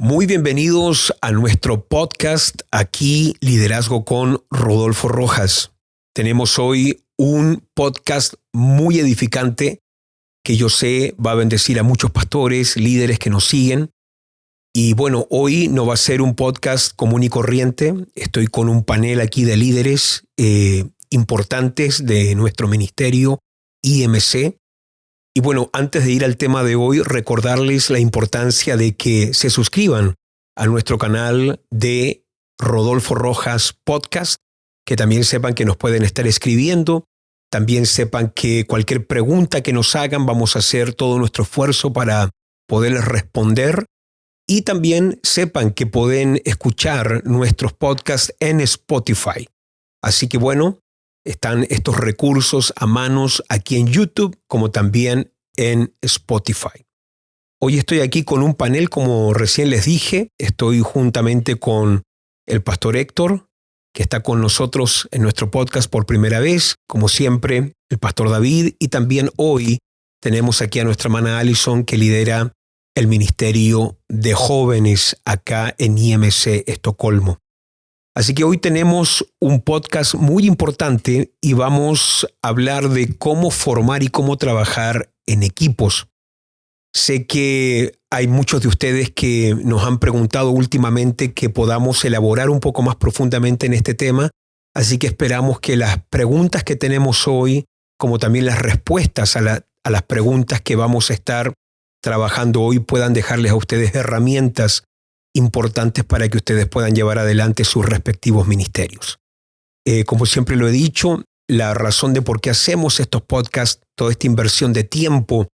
Muy bienvenidos a nuestro podcast aquí, Liderazgo con Rodolfo Rojas. Tenemos hoy un podcast muy edificante que yo sé va a bendecir a muchos pastores, líderes que nos siguen. Y bueno, hoy no va a ser un podcast común y corriente. Estoy con un panel aquí de líderes importantes de nuestro ministerio IMC. Y bueno, antes de ir al tema de hoy, recordarles la importancia de que se suscriban a nuestro canal de Rodolfo Rojas Podcast, que también sepan que nos pueden estar escribiendo, también sepan que cualquier pregunta que nos hagan vamos a hacer todo nuestro esfuerzo para poderles responder, y también sepan que pueden escuchar nuestros podcasts en Spotify. Así que bueno, están estos recursos a manos aquí en YouTube como también en Spotify. Hoy estoy aquí con un panel, como recién les dije. Estoy juntamente con el pastor Héctor, que está con nosotros en nuestro podcast por primera vez. Como siempre, el pastor David. Y también hoy tenemos aquí a nuestra hermana Alison, que lidera el ministerio de jóvenes acá en IMC Estocolmo. Así que hoy tenemos un podcast muy importante y vamos a hablar de cómo formar y cómo trabajar en equipos. Sé que hay muchos de ustedes que nos han preguntado últimamente que podamos elaborar un poco más profundamente en este tema, así que esperamos que las preguntas que tenemos hoy, como también las respuestas a las preguntas que vamos a estar trabajando hoy, puedan dejarles a ustedes herramientas importantes para que ustedes puedan llevar adelante sus respectivos ministerios. Como siempre lo he dicho, la razón de por qué hacemos estos podcasts, toda esta inversión de tiempo,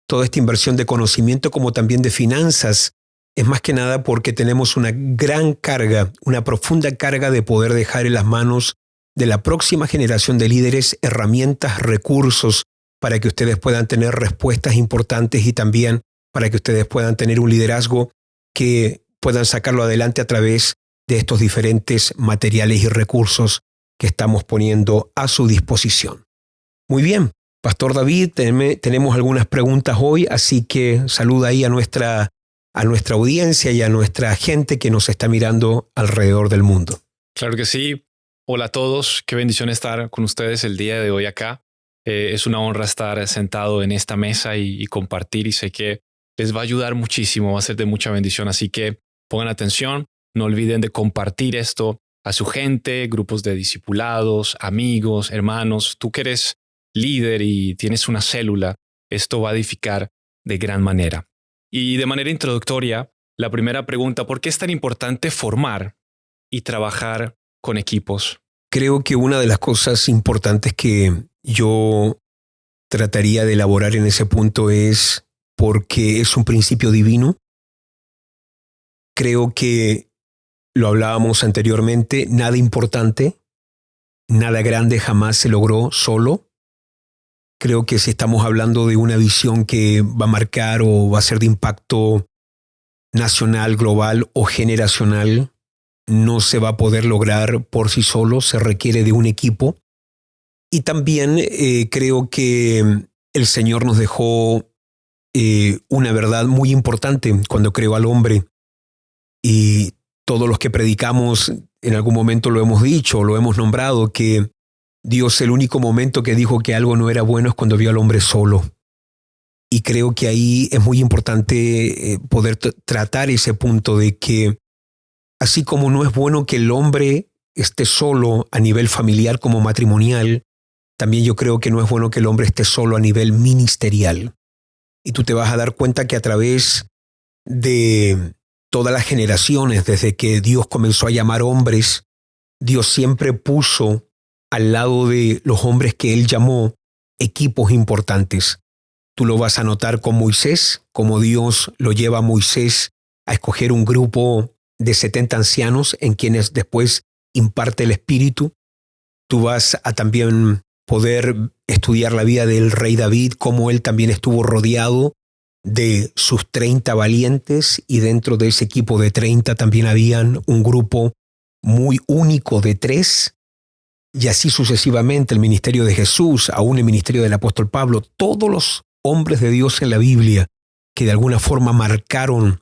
toda esta inversión de conocimiento como también de finanzas, es más que nada porque tenemos una gran carga, una profunda carga de poder dejar en las manos de la próxima generación de líderes herramientas, recursos para que ustedes puedan tener respuestas importantes y también para que ustedes puedan tener un liderazgo que puedan sacarlo adelante a través de estos diferentes materiales y recursos que estamos poniendo a su disposición. Muy bien, Pastor David, tenemos algunas preguntas hoy, así que saluda ahí a nuestra audiencia y a nuestra gente que nos está mirando alrededor del mundo. Claro que sí. Hola a todos, qué bendición estar con ustedes el día de hoy acá. Es una honra estar sentado en esta mesa y compartir, y sé que les va a ayudar muchísimo, va a ser de mucha bendición, así que pongan atención, no olviden de compartir esto a su gente, grupos de discipulados, amigos, hermanos. Tú que eres líder y tienes una célula, esto va a edificar de gran manera. Y de manera introductoria, la primera pregunta: ¿por qué es tan importante formar y trabajar con equipos? Creo que una de las cosas importantes que yo trataría de elaborar en ese punto es porque es un principio divino. Creo que lo hablábamos anteriormente, nada importante, nada grande jamás se logró solo. Creo que si estamos hablando de una visión que va a marcar o va a ser de impacto nacional, global o generacional, no se va a poder lograr por sí solo, se requiere de un equipo. Y también creo que el Señor nos dejó una verdad muy importante cuando creó al hombre. Y todos los que predicamos en algún momento lo hemos dicho, lo hemos nombrado, que Dios, el único momento que dijo que algo no era bueno es cuando vio al hombre solo. Y creo que ahí es muy importante poder tratar ese punto de que así como no es bueno que el hombre esté solo a nivel familiar como matrimonial, también yo creo que no es bueno que el hombre esté solo a nivel ministerial. Y tú te vas a dar cuenta que a través de todas las generaciones, desde que Dios comenzó a llamar hombres, Dios siempre puso al lado de los hombres que Él llamó equipos importantes. Tú lo vas a notar con Moisés, como Dios lo lleva a Moisés a escoger un grupo de 70 ancianos en quienes después imparte el Espíritu. Tú vas a también poder estudiar la vida del rey David, cómo él también estuvo rodeado de sus 30 valientes, y dentro de ese equipo de 30 también habían un grupo muy único de 3, y así sucesivamente el ministerio de Jesús, aún el ministerio del apóstol Pablo, todos los hombres de Dios en la Biblia que de alguna forma marcaron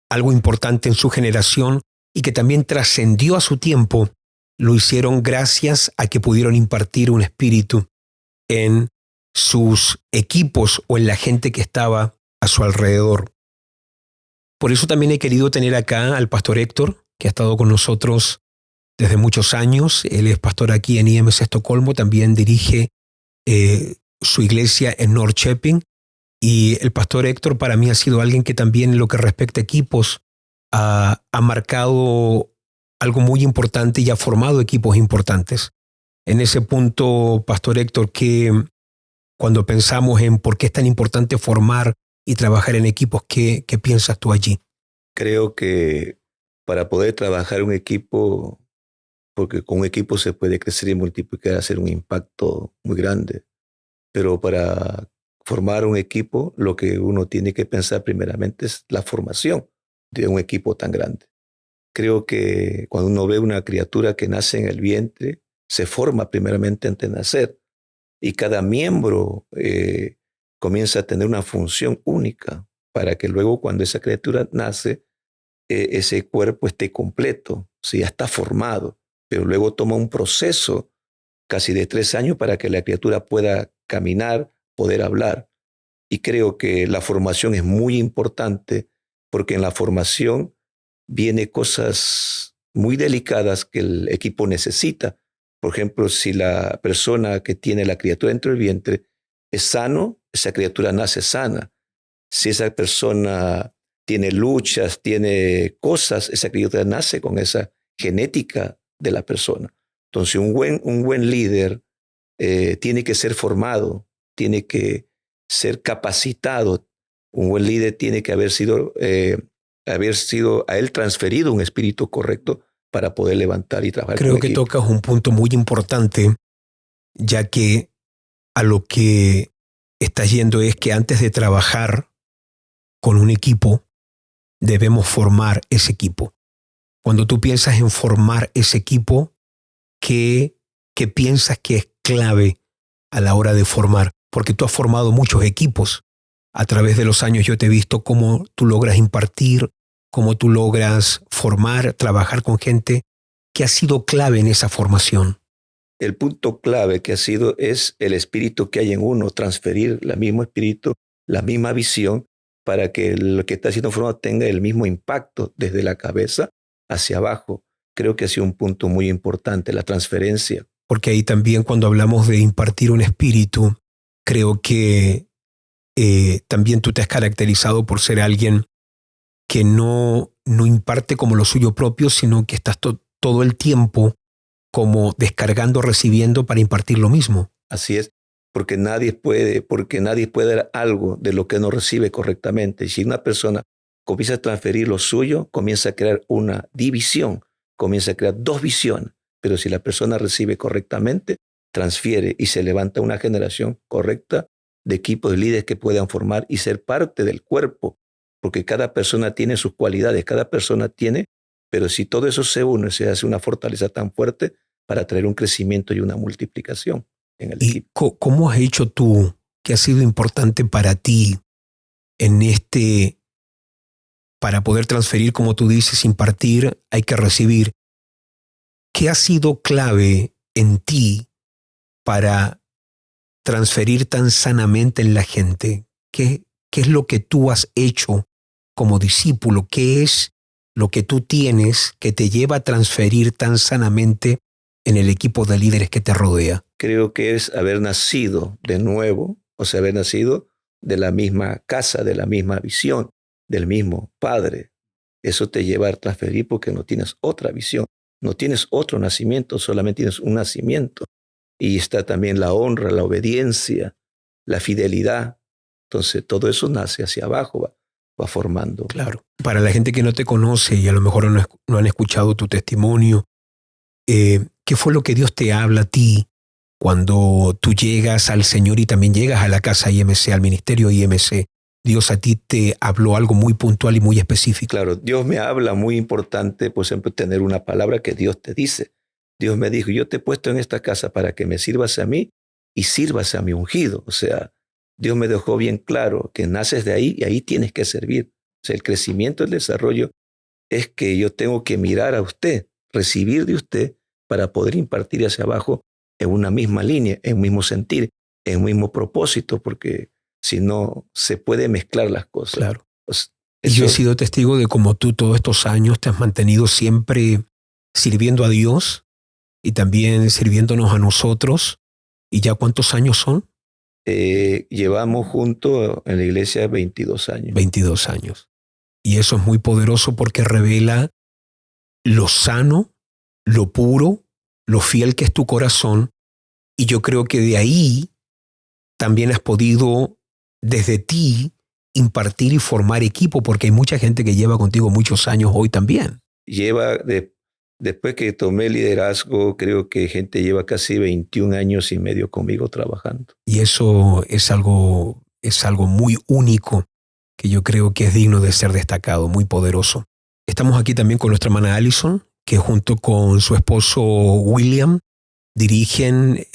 algo importante en su generación y que también trascendió a su tiempo, lo hicieron gracias a que pudieron impartir un espíritu en sus equipos o en la gente que estaba a su alrededor. Por eso también he querido tener acá al pastor Héctor, que ha estado con nosotros desde muchos años. Él es pastor aquí en IMC Estocolmo, también dirige su iglesia en Norrköping. Y el pastor Héctor para mí ha sido alguien que también en lo que respecta a equipos ha marcado algo muy importante y ha formado equipos importantes. En ese punto, pastor Héctor, que cuando pensamos en por qué es tan importante formar y trabajar en equipos, ¿qué piensas tú allí? Creo que para poder trabajar un equipo, porque con un equipo se puede crecer y multiplicar, hacer un impacto muy grande, pero para formar un equipo, lo que uno tiene que pensar primeramente es la formación de un equipo tan grande. Creo que cuando uno ve una criatura que nace en el vientre, se forma primeramente antes de nacer y cada miembro comienza a tener una función única para que luego cuando esa criatura nace, ese cuerpo esté completo, ya está formado, pero luego toma un proceso casi de 3 años para que la criatura pueda caminar, poder hablar. Y creo que la formación es muy importante porque en la formación viene cosas muy delicadas que el equipo necesita. Por ejemplo, si la persona que tiene la criatura dentro del vientre es sano, esa criatura nace sana. Si esa persona tiene luchas, tiene cosas, esa criatura nace con esa genética de la persona. Entonces, un buen líder tiene que ser formado, tiene que ser capacitado. Un buen líder tiene que haber sido a él transferido un espíritu correcto para poder levantar y trabajar. Creo que tocas un punto muy importante, ya que a lo que estás yendo es que antes de trabajar con un equipo, debemos formar ese equipo. Cuando tú piensas en formar ese equipo, ¿qué piensas que es clave a la hora de formar? Porque tú has formado muchos equipos. A través de los años yo te he visto cómo tú logras impartir, cómo tú logras formar, trabajar con gente. ¿Qué ha sido clave en esa formación? El punto clave que ha sido es el espíritu que hay en uno, transferir el mismo espíritu, la misma visión, para que lo que está siendo formado tenga el mismo impacto desde la cabeza hacia abajo. Creo que ha sido un punto muy importante, la transferencia. Porque ahí también cuando hablamos de impartir un espíritu, creo que también tú te has caracterizado por ser alguien que no imparte como lo suyo propio, sino que estás todo el tiempo como descargando, recibiendo para impartir lo mismo. Así es, porque nadie puede dar algo de lo que no recibe correctamente. Y si una persona comienza a transferir lo suyo, comienza a crear una división, comienza a crear 2 visiones. Pero si la persona recibe correctamente, transfiere y se levanta una generación correcta de equipos de líderes que puedan formar y ser parte del cuerpo, porque cada persona tiene sus cualidades, cada persona tiene, pero si todo eso se une, se hace una fortaleza tan fuerte para traer un crecimiento y una multiplicación en el equipo. ¿Y cómo has hecho tú, que ha sido importante para ti en para poder transferir, como tú dices, impartir, hay que recibir? ¿Qué ha sido clave en ti para transferir tan sanamente en la gente? ¿Qué es lo que tú has hecho como discípulo? ¿Qué es lo que tú tienes que te lleva a transferir tan sanamente en el equipo de líderes que te rodea? Creo que es haber nacido de nuevo, o sea, haber nacido de la misma casa, de la misma visión, del mismo Padre. Eso te lleva a transferir porque no tienes otra visión, no tienes otro nacimiento, solamente tienes un nacimiento. Y está también la honra, la obediencia, la fidelidad. Entonces todo eso nace hacia abajo, va formando. Claro. Para la gente que no te conoce y a lo mejor no han escuchado tu testimonio, ¿qué fue lo que Dios te habla a ti cuando tú llegas al Señor y también llegas a la casa IMC, al ministerio IMC? Dios a ti te habló algo muy puntual y muy específico. Claro, Dios me habla muy importante, por ejemplo, tener una palabra que Dios te dice. Dios me dijo, yo te he puesto en esta casa para que me sirvas a mí y sirvas a mi ungido. O sea, Dios me dejó bien claro que naces de ahí y ahí tienes que servir. O sea, el crecimiento, el desarrollo es que yo tengo que mirar a usted, recibir de usted para poder impartir hacia abajo en una misma línea, en un mismo sentir, en un mismo propósito, porque si no se puede mezclar las cosas. Claro. Pues, y yo he sido testigo de cómo tú todos estos años te has mantenido siempre sirviendo a Dios y también sirviéndonos a nosotros. ¿Y ya cuántos años son? Llevamos juntos en la iglesia 22 años. 22 años. Y eso es muy poderoso porque revela lo sano, lo puro, lo fiel que es tu corazón. Y yo creo que de ahí también has podido, desde ti, impartir y formar equipo, porque hay mucha gente que lleva contigo muchos años hoy también. Después que tomé liderazgo, creo que gente lleva casi 21 años y medio conmigo trabajando. Y eso es algo muy único que yo creo que es digno de ser destacado, muy poderoso. Estamos aquí también con nuestra hermana Allison, que junto con su esposo William dirigen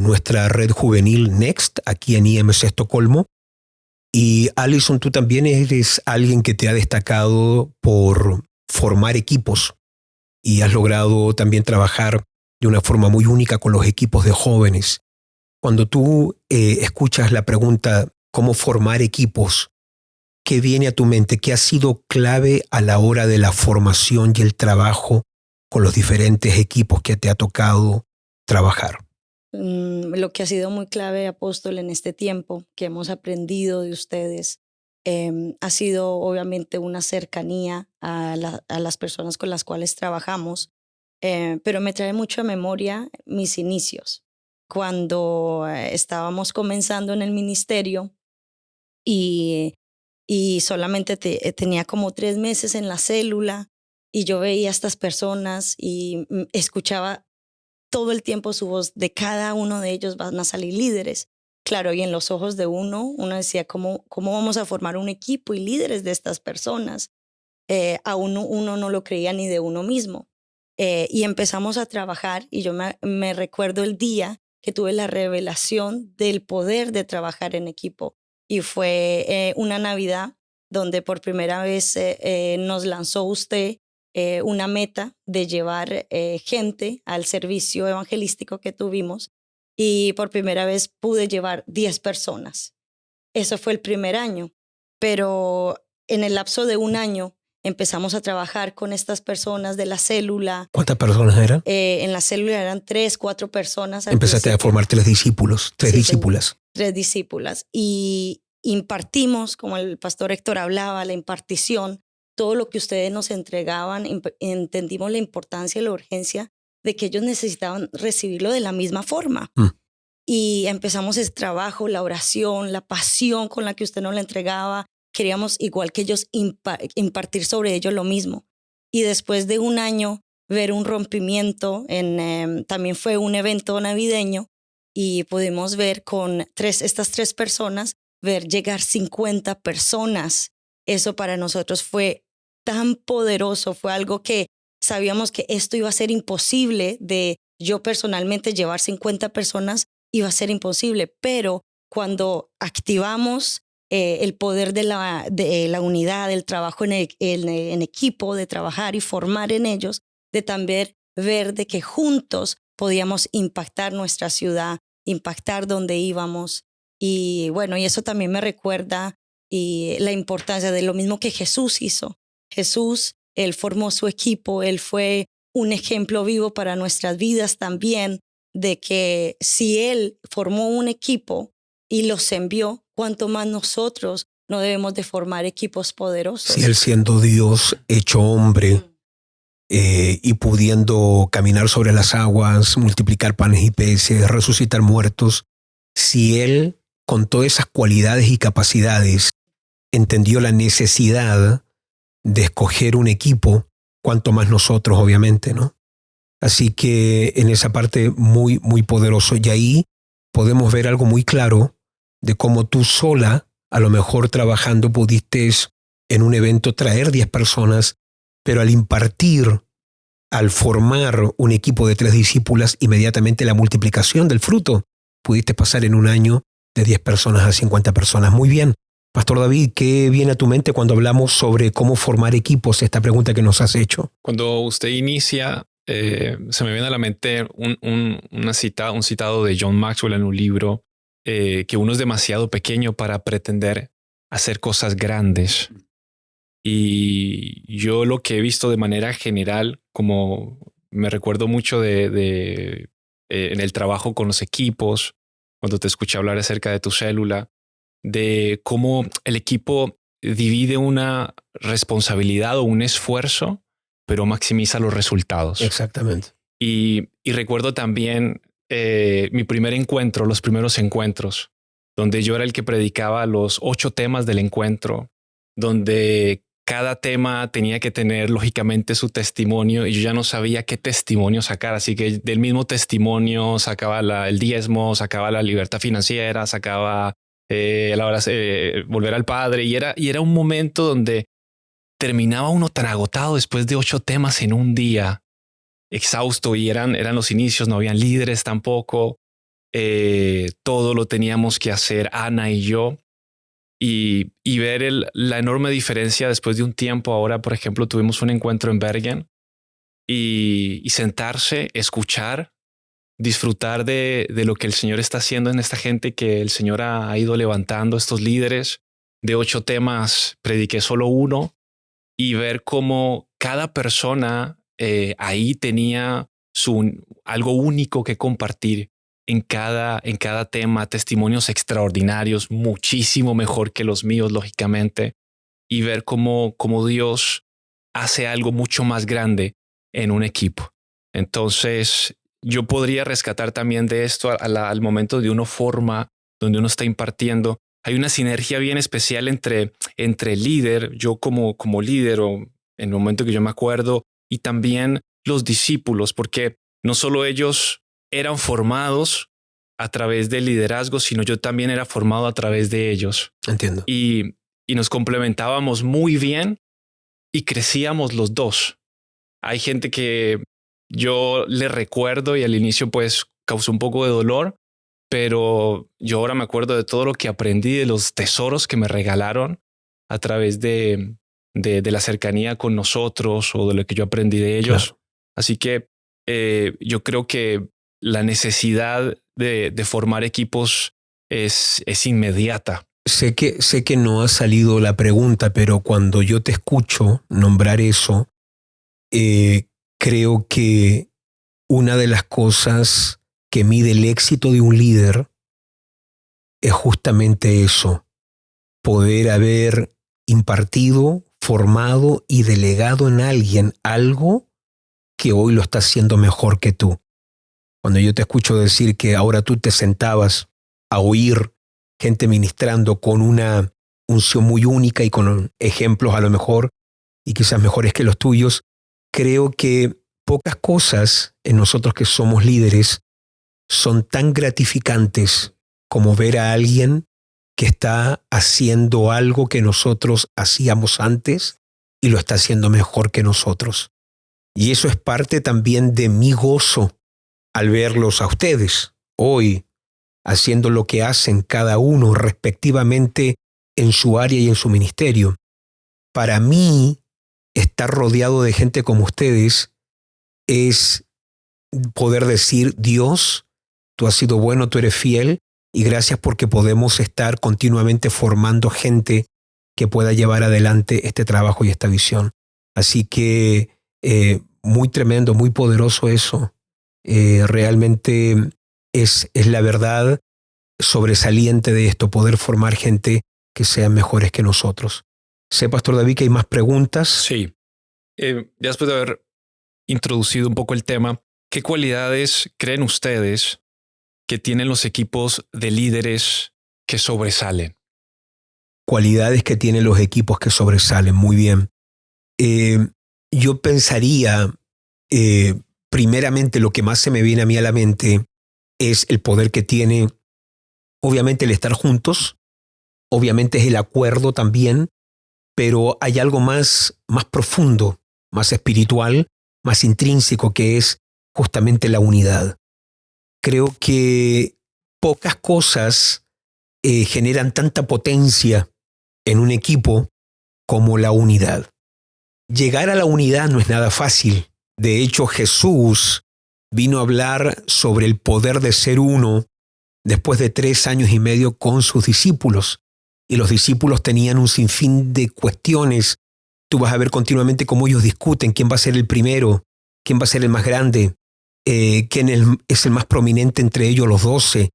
nuestra red juvenil Next aquí en IMC Estocolmo. Y Allison, tú también eres alguien que te ha destacado por formar equipos y has logrado también trabajar de una forma muy única con los equipos de jóvenes. Cuando tú escuchas la pregunta ¿cómo formar equipos?, ¿qué viene a tu mente? ¿Qué ha sido clave a la hora de la formación y el trabajo con los diferentes equipos que te ha tocado trabajar? Lo que ha sido muy clave, apóstol, en este tiempo que hemos aprendido de ustedes, ha sido obviamente una cercanía a las personas con las cuales trabajamos, pero me trae mucho a memoria mis inicios. Cuando estábamos comenzando en el ministerio y solamente tenía como 3 meses en la célula y yo veía a estas personas y escuchaba todo el tiempo su voz. De cada uno de ellos van a salir líderes. Claro, y en los ojos de uno decía, ¿cómo vamos a formar un equipo y líderes de estas personas? Aún uno no lo creía ni de uno mismo. Y empezamos a trabajar y yo me recuerdo el día que tuve la revelación del poder de trabajar en equipo. Y fue una Navidad donde por primera vez nos lanzó usted una meta de llevar gente al servicio evangelístico que tuvimos. Y por primera vez pude llevar 10 personas. Eso fue el primer año. Pero en el lapso de un año empezamos a trabajar con estas personas de la célula. ¿Cuántas personas eran? En la célula eran 3, 4 personas. Empezaste a formar 3 discípulos, 3 sí, discípulas. Señor, 3 discípulas. Y impartimos, como el pastor Héctor hablaba, la impartición, todo lo que ustedes nos entregaban, entendimos la importancia y la urgencia de que ellos necesitaban recibirlo de la misma forma. Y empezamos ese trabajo, la oración, la pasión con la que usted nos la entregaba. Queríamos, igual que ellos, impartir sobre ellos lo mismo. Y después de un año, ver un rompimiento, también fue un evento navideño, y pudimos ver con estas 3 personas, ver llegar 50 personas. Eso para nosotros fue tan poderoso, fue algo que sabíamos que esto iba a ser imposible, de yo personalmente llevar 50 personas iba a ser imposible, pero cuando activamos el poder de la unidad, del trabajo en equipo, de trabajar y formar en ellos, de también ver de que juntos podíamos impactar nuestra ciudad, impactar donde íbamos. Y bueno, y eso también me recuerda y la importancia de lo mismo que Jesús hizo. Jesús, Él formó su equipo, Él fue un ejemplo vivo para nuestras vidas también, de que si Él formó un equipo y los envió, cuánto más nosotros no debemos de formar equipos poderosos. Si Él, siendo Dios hecho hombre y pudiendo caminar sobre las aguas, multiplicar panes y peces, resucitar muertos, si Él con todas esas cualidades y capacidades entendió la necesidad de escoger un equipo, cuanto más nosotros, obviamente, ¿no? Así que en esa parte muy, muy poderoso. Y ahí podemos ver algo muy claro de cómo tú sola, a lo mejor trabajando, pudiste en un evento traer 10 personas, pero al impartir, al formar un equipo de 3 discípulas, inmediatamente la multiplicación del fruto, pudiste pasar en un año de 10 personas a 50 personas. Muy bien. Pastor David, ¿qué viene a tu mente cuando hablamos sobre cómo formar equipos? Esta pregunta que nos has hecho. Cuando usted inicia, se me viene a la mente un citado de John Maxwell en un libro, que uno es demasiado pequeño para pretender hacer cosas grandes. Y yo lo que he visto de manera general, como me recuerdo mucho en el trabajo con los equipos, cuando te escuché hablar acerca de tu célula, de cómo el equipo divide una responsabilidad o un esfuerzo, pero maximiza los resultados. Exactamente. Y recuerdo también mi primer encuentro, los primeros encuentros, donde yo era el que predicaba los 8 temas del encuentro, donde cada tema tenía que tener lógicamente su testimonio y yo ya no sabía qué testimonio sacar. Así que del mismo testimonio sacaba el diezmo, sacaba la libertad financiera, sacaba volver al Padre. Y era un momento donde terminaba uno tan agotado después de 8 temas en un día, exhausto, y eran los inicios, no habían líderes tampoco. Todo lo teníamos que hacer Ana y yo. Y ver la enorme diferencia después de un tiempo. Ahora, por ejemplo, tuvimos un encuentro en Bergen y sentarse, escuchar, disfrutar de lo que el Señor está haciendo en esta gente que el Señor ha ido levantando, estos líderes. De 8 temas, prediqué solo 1 y ver cómo cada persona ahí tenía algo único que compartir. En cada tema, testimonios extraordinarios, muchísimo mejor que los míos, lógicamente, y ver cómo Dios hace algo mucho más grande en un equipo. Entonces, yo podría rescatar también de esto al momento de uno forma, donde uno está impartiendo. Hay una sinergia bien especial entre el líder, yo como líder, o en el momento que yo me acuerdo, y también los discípulos, porque no solo ellos eran formados a través del liderazgo, sino yo también era formado a través de ellos. Entiendo. Y nos complementábamos muy bien y crecíamos los dos. Hay gente que yo le recuerdo y al inicio pues causó un poco de dolor, pero yo ahora me acuerdo de todo lo que aprendí, de los tesoros que me regalaron a través de la cercanía con nosotros o de lo que yo aprendí de ellos. Claro. Así que yo creo que la necesidad de formar equipos es inmediata. Sé que no ha salido la pregunta, pero cuando yo te escucho nombrar eso, creo que una de las cosas que mide el éxito de un líder es justamente eso, poder haber impartido, formado y delegado en alguien algo que hoy lo está haciendo mejor que tú. Cuando yo te escucho decir que ahora tú te sentabas a oír gente ministrando con una unción muy única y con ejemplos a lo mejor y quizás mejores que los tuyos, creo que pocas cosas en nosotros que somos líderes son tan gratificantes como ver a alguien que está haciendo algo que nosotros hacíamos antes y lo está haciendo mejor que nosotros. Y eso es parte también de mi gozo al verlos a ustedes hoy haciendo lo que hacen cada uno respectivamente en su área y en su ministerio. Para mí, estar rodeado de gente como ustedes es poder decir, Dios, tú has sido bueno, tú eres fiel, y gracias porque podemos estar continuamente formando gente que pueda llevar adelante este trabajo y esta visión. Así que muy tremendo, muy poderoso eso. Realmente es la verdad sobresaliente de esto, poder formar gente que sean mejores que nosotros. Sé, Pastor David, que hay más preguntas. Sí. Ya después de haber introducido un poco el tema, ¿qué cualidades creen ustedes que tienen los equipos de líderes que sobresalen? Cualidades que tienen los equipos que sobresalen, muy bien. Yo pensaría, primeramente lo que más se me viene a mí a la mente es el poder que tiene, obviamente el estar juntos, obviamente es el acuerdo también, pero hay algo más profundo, más espiritual, más intrínseco, que es justamente la unidad. Creo que pocas cosas generan tanta potencia en un equipo como la unidad. Llegar a la unidad no es nada fácil. De hecho, Jesús vino a hablar sobre el poder de ser uno después de 3 años y medio con sus discípulos. Y los discípulos tenían un sinfín de cuestiones. Tú vas a ver continuamente cómo ellos discuten quién va a ser el primero, quién va a ser el más grande, quién es el más prominente entre ellos los 12.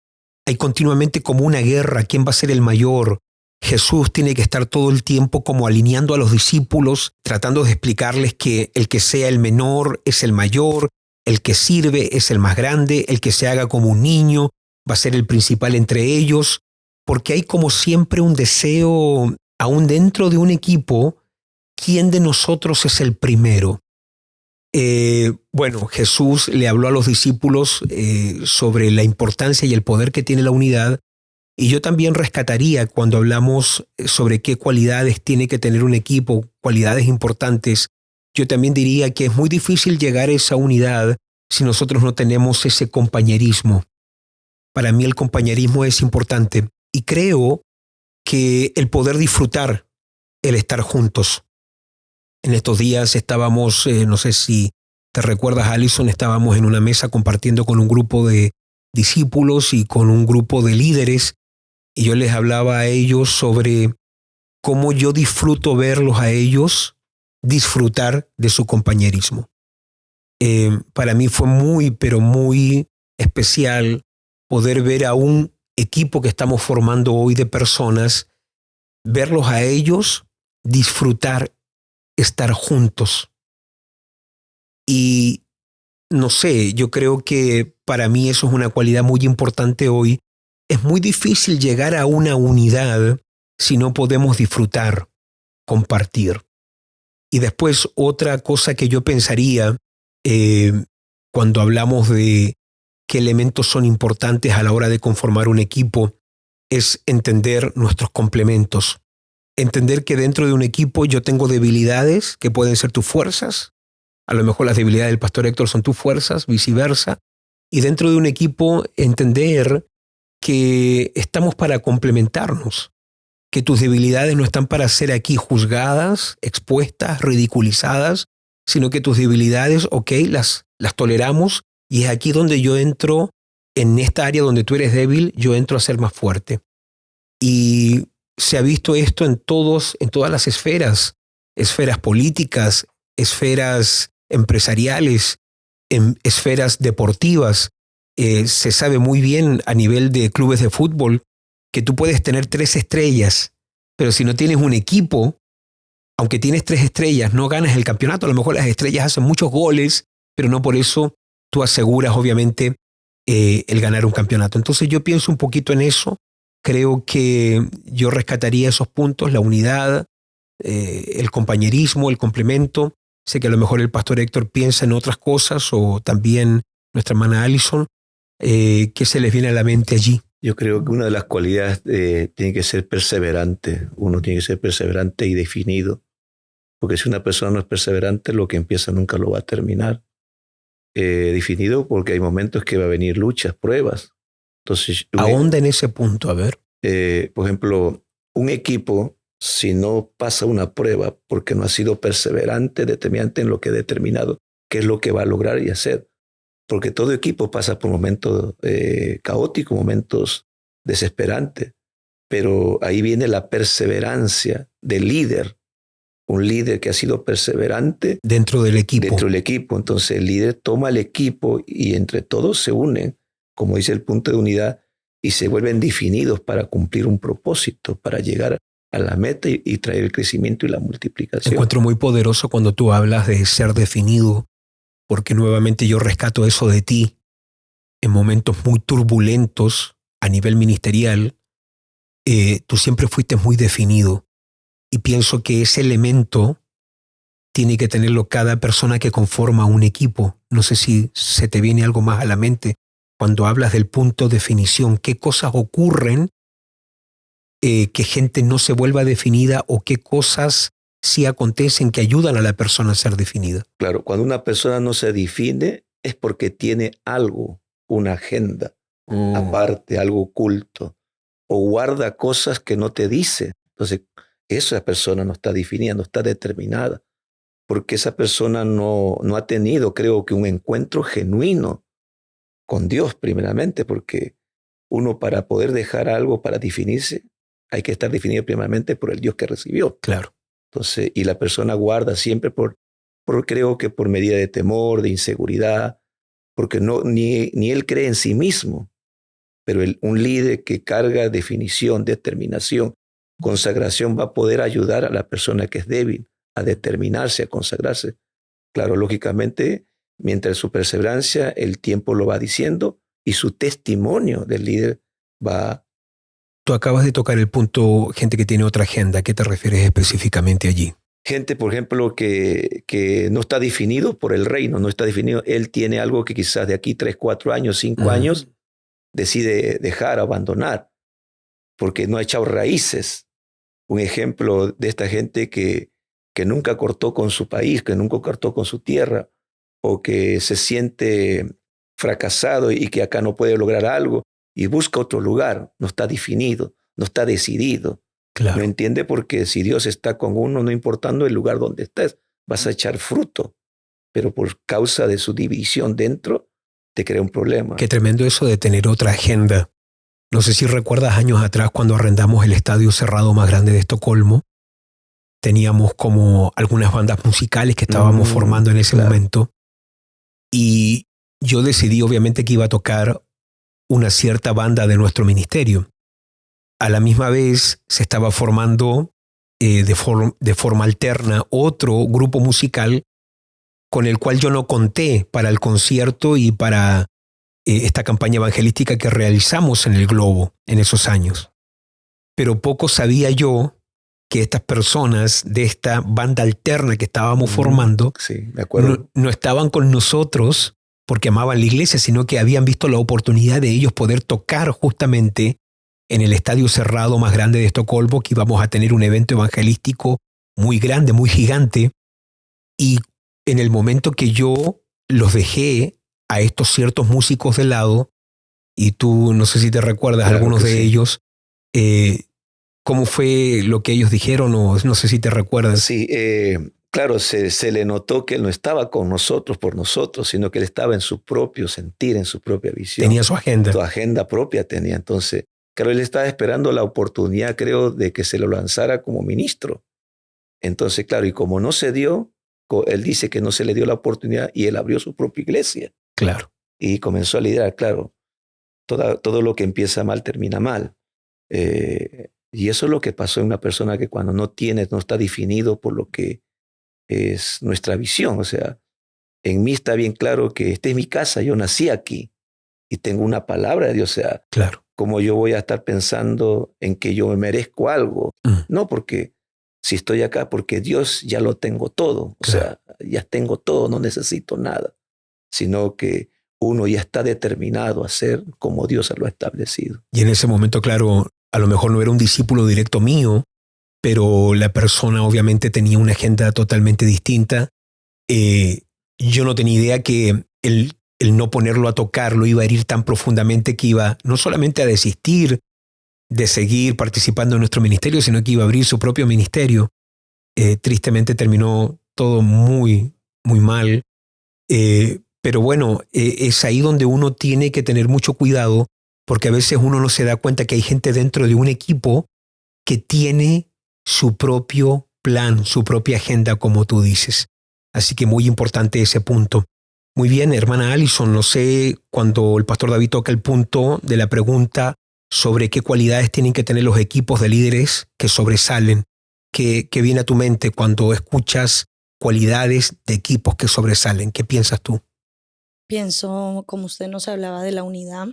Hay continuamente como una guerra, quién va a ser el mayor. Jesús tiene que estar todo el tiempo como alineando a los discípulos, tratando de explicarles que el que sea el menor es el mayor, el que sirve es el más grande, el que se haga como un niño va a ser el principal entre ellos, porque hay como siempre un deseo, aún dentro de un equipo, ¿quién de nosotros es el primero? Bueno, Jesús le habló a los discípulos sobre la importancia y el poder que tiene la unidad, y yo también rescataría cuando hablamos sobre qué cualidades tiene que tener un equipo, cualidades importantes. Yo también diría que es muy difícil llegar a esa unidad si nosotros no tenemos ese compañerismo. Para mí el compañerismo es importante y creo que el poder disfrutar, el estar juntos. En estos días estábamos, no sé si te recuerdas, Alison, estábamos en una mesa compartiendo con un grupo de discípulos y con un grupo de líderes, y yo les hablaba a ellos sobre cómo yo disfruto verlos a ellos disfrutar de su compañerismo. Para mí fue muy, pero muy especial poder ver a un equipo que estamos formando hoy de personas, verlos a ellos disfrutar, estar juntos. Y no sé, yo creo que para mí eso es una cualidad muy importante hoy. Es muy difícil llegar a una unidad si no podemos disfrutar, compartir. Y después otra cosa que yo pensaría cuando hablamos de qué elementos son importantes a la hora de conformar un equipo es entender nuestros complementos. Entender que dentro de un equipo yo tengo debilidades que pueden ser tus fuerzas. A lo mejor las debilidades del pastor Héctor son tus fuerzas, viceversa. Y dentro de un equipo entender que estamos para complementarnos, que tus debilidades no están para ser aquí juzgadas, expuestas, ridiculizadas, sino que tus debilidades, las toleramos, y es aquí donde yo entro, en esta área donde tú eres débil, yo entro a ser más fuerte. Y se ha visto esto en todas las esferas políticas, esferas empresariales, en esferas deportivas. Se sabe muy bien a nivel de clubes de fútbol que tú puedes tener 3 estrellas, pero si no tienes un equipo, aunque tienes 3 estrellas, no ganas el campeonato. A lo mejor las estrellas hacen muchos goles, pero no por eso tú aseguras, obviamente, el ganar un campeonato. Entonces yo pienso un poquito en eso. Creo que yo rescataría esos puntos, la unidad, el compañerismo, el complemento. Sé que a lo mejor el pastor Héctor piensa en otras cosas, o también nuestra hermana Alison. ¿Qué se les viene a la mente allí? Yo creo que una de las cualidades tiene que ser perseverante. Uno tiene que ser perseverante y definido. Porque si una persona no es perseverante, lo que empieza nunca lo va a terminar. Definido porque hay momentos que va a venir luchas, pruebas. Entonces, ahonda en ese punto, a ver. Por ejemplo, un equipo, si no pasa una prueba porque no ha sido perseverante, determinante en lo que ha determinado, qué es lo que va a lograr y hacer. Porque todo equipo pasa por momentos caóticos, momentos desesperantes. Pero ahí viene la perseverancia del líder. Un líder que ha sido perseverante dentro del equipo. Entonces el líder toma el equipo y entre todos se unen, como dice el punto de unidad, y se vuelven definidos para cumplir un propósito, para llegar a la meta y traer el crecimiento y la multiplicación. Encuentro muy poderoso cuando tú hablas de ser definido, porque nuevamente yo rescato eso de ti. En momentos muy turbulentos a nivel ministerial, tú siempre fuiste muy definido. Y pienso que ese elemento tiene que tenerlo cada persona que conforma un equipo. No sé si se te viene algo más a la mente cuando hablas del punto de definición. ¿Qué cosas ocurren que gente no se vuelva definida, o qué cosas sí acontecen que ayudan a la persona a ser definida? Claro, cuando una persona no se define es porque tiene algo, una agenda aparte, algo oculto, o guarda cosas que no te dice. Entonces, esa persona no está definida, no está determinada, porque esa persona no ha tenido, creo que, un encuentro genuino con Dios primeramente, porque uno, para poder dejar algo, para definirse, hay que estar definido primeramente por el Dios que recibió. Claro. Entonces, y la persona guarda siempre creo que por medida de temor, de inseguridad, porque ni él cree en sí mismo, pero un líder que carga definición, determinación, consagración, va a poder ayudar a la persona que es débil a determinarse, a consagrarse. Claro, lógicamente, mientras su perseverancia, el tiempo lo va diciendo y su testimonio del líder va. Tú acabas de tocar el punto, gente que tiene otra agenda. ¿A qué te refieres específicamente allí? Gente, por ejemplo, que no está definido por el reino, no está definido. Él tiene algo que quizás de aquí 3, 4 años, 5 años, decide dejar, abandonar, porque no ha echado raíces. Un ejemplo de esta gente que nunca cortó con su país, que nunca cortó con su tierra, o que se siente fracasado y que acá no puede lograr algo y busca otro lugar, no está definido, no está decidido. Claro. No entiende, porque si Dios está con uno, no importando el lugar donde estés, vas a echar fruto, pero por causa de su división dentro, te crea un problema. Qué tremendo eso de tener otra agenda. No sé si recuerdas años atrás cuando arrendamos el estadio cerrado más grande de Estocolmo. Teníamos como algunas bandas musicales que estábamos formando en ese momento. Y yo decidí obviamente que iba a tocar una cierta banda de nuestro ministerio. A la misma vez se estaba formando de forma alterna otro grupo musical con el cual yo no conté para el concierto y para esta campaña evangelística que realizamos en el Globo en esos años. Pero poco sabía yo que estas personas de esta banda alterna que estábamos formando sí, me acuerdo. No estaban con nosotros porque amaban la iglesia, sino que habían visto la oportunidad de ellos poder tocar justamente en el estadio cerrado más grande de Estocolmo, que íbamos a tener un evento evangelístico muy grande, muy gigante. Y en el momento que yo los dejé a estos ciertos músicos de lado, y tú no sé si te recuerdas, claro, algunos de ellos, ¿cómo fue lo que ellos dijeron? O no sé si te recuerdas. Sí, claro, se le notó que él no estaba con nosotros por nosotros, sino que él estaba en su propio sentir, en su propia visión. Tenía su agenda. Su agenda propia tenía. Entonces, claro, él estaba esperando la oportunidad, creo, de que se lo lanzara como ministro. Entonces, claro, y como no se dio, él dice que no se le dio la oportunidad y él abrió su propia iglesia. Claro. Y comenzó a liderar, claro. Todo lo que empieza mal termina mal. Y eso es lo que pasó en una persona que cuando no está definido por lo que es nuestra visión. O sea, en mí está bien claro que esta es mi casa, yo nací aquí y tengo una palabra de Dios. O sea, claro. ¿Cómo yo voy a estar pensando en que yo me merezco algo? No, porque si estoy acá, porque Dios ya lo tengo todo. O sea, ya tengo todo, no necesito nada. Sino que uno ya está determinado a ser como Dios lo ha establecido. Y en ese momento, claro, a lo mejor no era un discípulo directo mío, pero la persona obviamente tenía una agenda totalmente distinta. Yo no tenía idea que el no ponerlo a tocar lo iba a herir tan profundamente que iba no solamente a desistir de seguir participando en nuestro ministerio, sino que iba a abrir su propio ministerio. Tristemente terminó todo muy, muy mal. Pero bueno, es ahí donde uno tiene que tener mucho cuidado, porque a veces uno no se da cuenta que hay gente dentro de un equipo que tiene su propio plan, su propia agenda, como tú dices. Así que muy importante ese punto. Muy bien, hermana Alison, no sé, cuando el pastor David toca el punto de la pregunta sobre qué cualidades tienen que tener los equipos de líderes que sobresalen, ¿qué viene a tu mente cuando escuchas cualidades de equipos que sobresalen? ¿Qué piensas tú? Pienso, como usted nos hablaba de la unidad,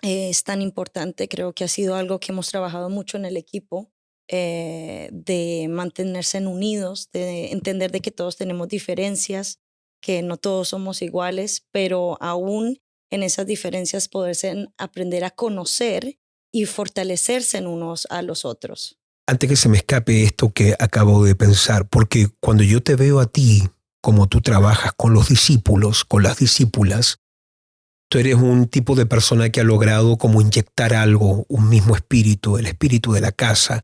es tan importante, creo que ha sido algo que hemos trabajado mucho en el equipo, de mantenerse unidos, de entender de que todos tenemos diferencias, que no todos somos iguales, pero aún en esas diferencias poderse aprender a conocer y fortalecerse en unos a los otros. Antes que se me escape esto que acabo de pensar, porque cuando yo te veo a ti, como tú trabajas con los discípulos, con las discípulas, tú eres un tipo de persona que ha logrado como inyectar algo, un mismo espíritu, el espíritu de la casa,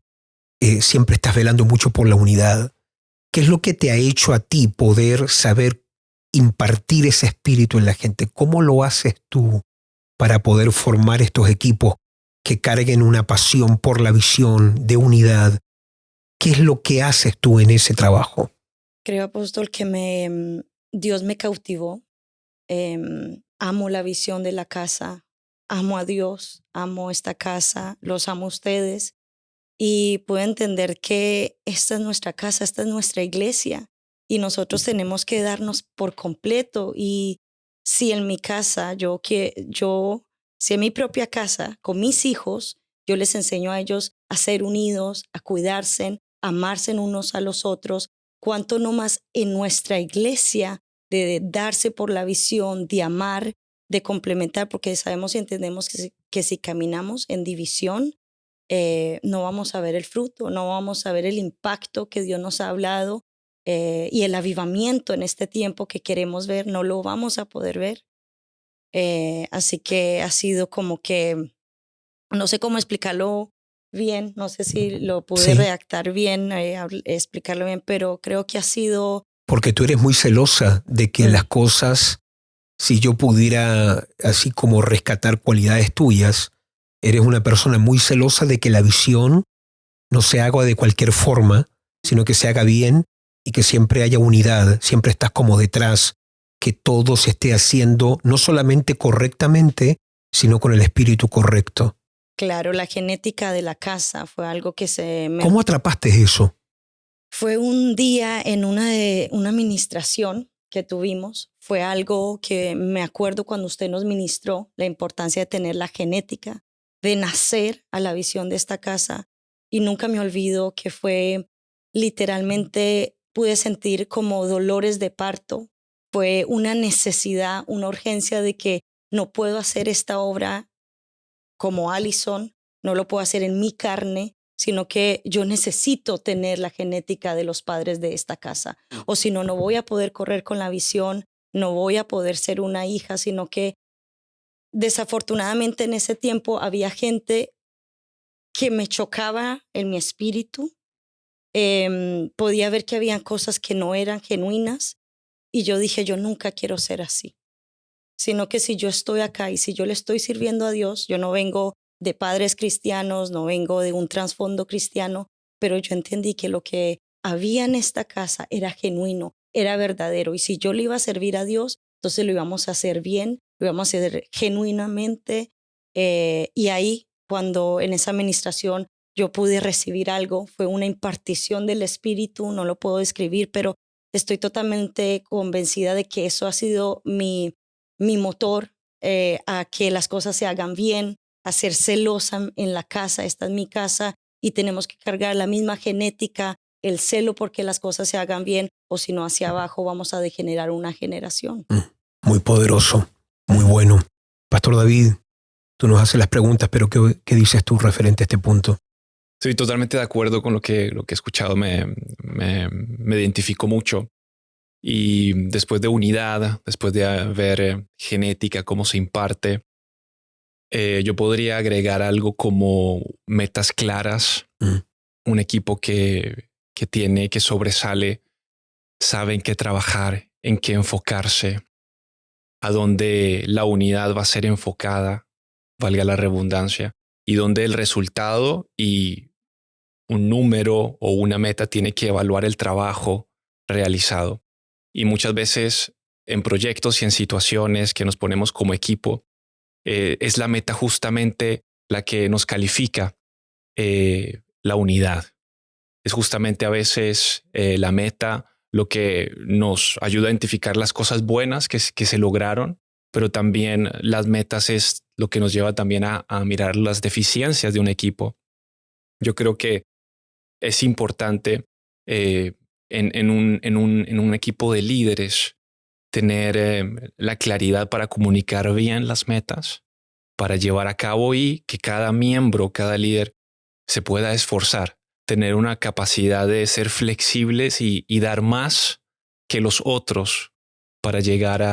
siempre estás velando mucho por la unidad. ¿Qué es lo que te ha hecho a ti poder saber impartir ese espíritu en la gente? ¿Cómo lo haces tú para poder formar estos equipos que carguen una pasión por la visión de unidad? ¿Qué es lo que haces tú en ese trabajo? Creo, apóstol, que Dios me cautivó. Amo la visión de la casa, amo a Dios, amo esta casa, los amo a ustedes y puedo entender que esta es nuestra casa, esta es nuestra iglesia y nosotros tenemos que darnos por completo. Y si en mi casa, si en mi propia casa, con mis hijos, yo les enseño a ellos a ser unidos, a cuidarse, a amarse unos a los otros, cuánto no más en nuestra iglesia, de darse por la visión, de amar, de complementar, porque sabemos y entendemos que si caminamos en división, no vamos a ver el fruto, no vamos a ver el impacto que Dios nos ha hablado y el avivamiento en este tiempo que queremos ver, no lo vamos a poder ver. Así que ha sido como que, no sé cómo explicarlo bien, no sé si lo pude redactar bien, explicarlo bien, pero creo que ha sido... Porque tú eres muy celosa de que las cosas, si yo pudiera así como rescatar cualidades tuyas, eres una persona muy celosa de que la visión no se haga de cualquier forma, sino que se haga bien y que siempre haya unidad, siempre estás como detrás, que todo se esté haciendo no solamente correctamente, sino con el espíritu correcto. Claro, la genética de la casa fue algo que ¿Cómo atrapaste eso? Fue un día en una administración que tuvimos. Fue algo que me acuerdo cuando usted nos ministró, la importancia de tener la genética, de nacer a la visión de esta casa. Y nunca me olvido que fue literalmente, pude sentir como dolores de parto. Fue una necesidad, una urgencia de que no puedo hacer esta obra como Allison, no lo puedo hacer en mi carne, sino que yo necesito tener la genética de los padres de esta casa. O si no, no voy a poder correr con la visión, no voy a poder ser una hija, sino que desafortunadamente en ese tiempo había gente que me chocaba en mi espíritu. Podía ver que habían cosas que no eran genuinas y yo dije, yo nunca quiero ser así. Sino que si yo estoy acá y si yo le estoy sirviendo a Dios, yo no vengo de padres cristianos, no vengo de un trasfondo cristiano, pero yo entendí que lo que había en esta casa era genuino, era verdadero. Y si yo le iba a servir a Dios, entonces lo íbamos a hacer bien, lo íbamos a hacer genuinamente. Y ahí, cuando en esa administración yo pude recibir algo, fue una impartición del Espíritu, no lo puedo describir, pero estoy totalmente convencida de que eso ha sido mi motor a que las cosas se hagan bien, a ser celosa en la casa. Esta es mi casa y tenemos que cargar la misma genética, el celo porque las cosas se hagan bien, o si no, hacia abajo vamos a degenerar una generación. Muy poderoso, muy bueno. Pastor David, tú nos haces las preguntas, pero ¿qué dices tú referente a este punto? Estoy totalmente de acuerdo con lo que he escuchado, me identifico mucho. Y después de unidad, después de ver genética, cómo se imparte, yo podría agregar algo como metas claras, un equipo que sobresale, sabe en qué trabajar, en qué enfocarse, a dónde la unidad va a ser enfocada, valga la redundancia, y donde el resultado y un número o una meta tiene que evaluar el trabajo realizado. Y muchas veces en proyectos y en situaciones que nos ponemos como equipo, es la meta justamente la que nos califica la unidad. Es justamente a veces la meta lo que nos ayuda a identificar las cosas buenas que se lograron, pero también las metas es lo que nos lleva también a mirar las deficiencias de un equipo. Yo creo que es importante en un equipo de líderes tener la claridad para comunicar bien las metas, para llevar a cabo y que cada miembro, cada líder se pueda esforzar, tener una capacidad de ser flexibles y dar más que los otros para llegar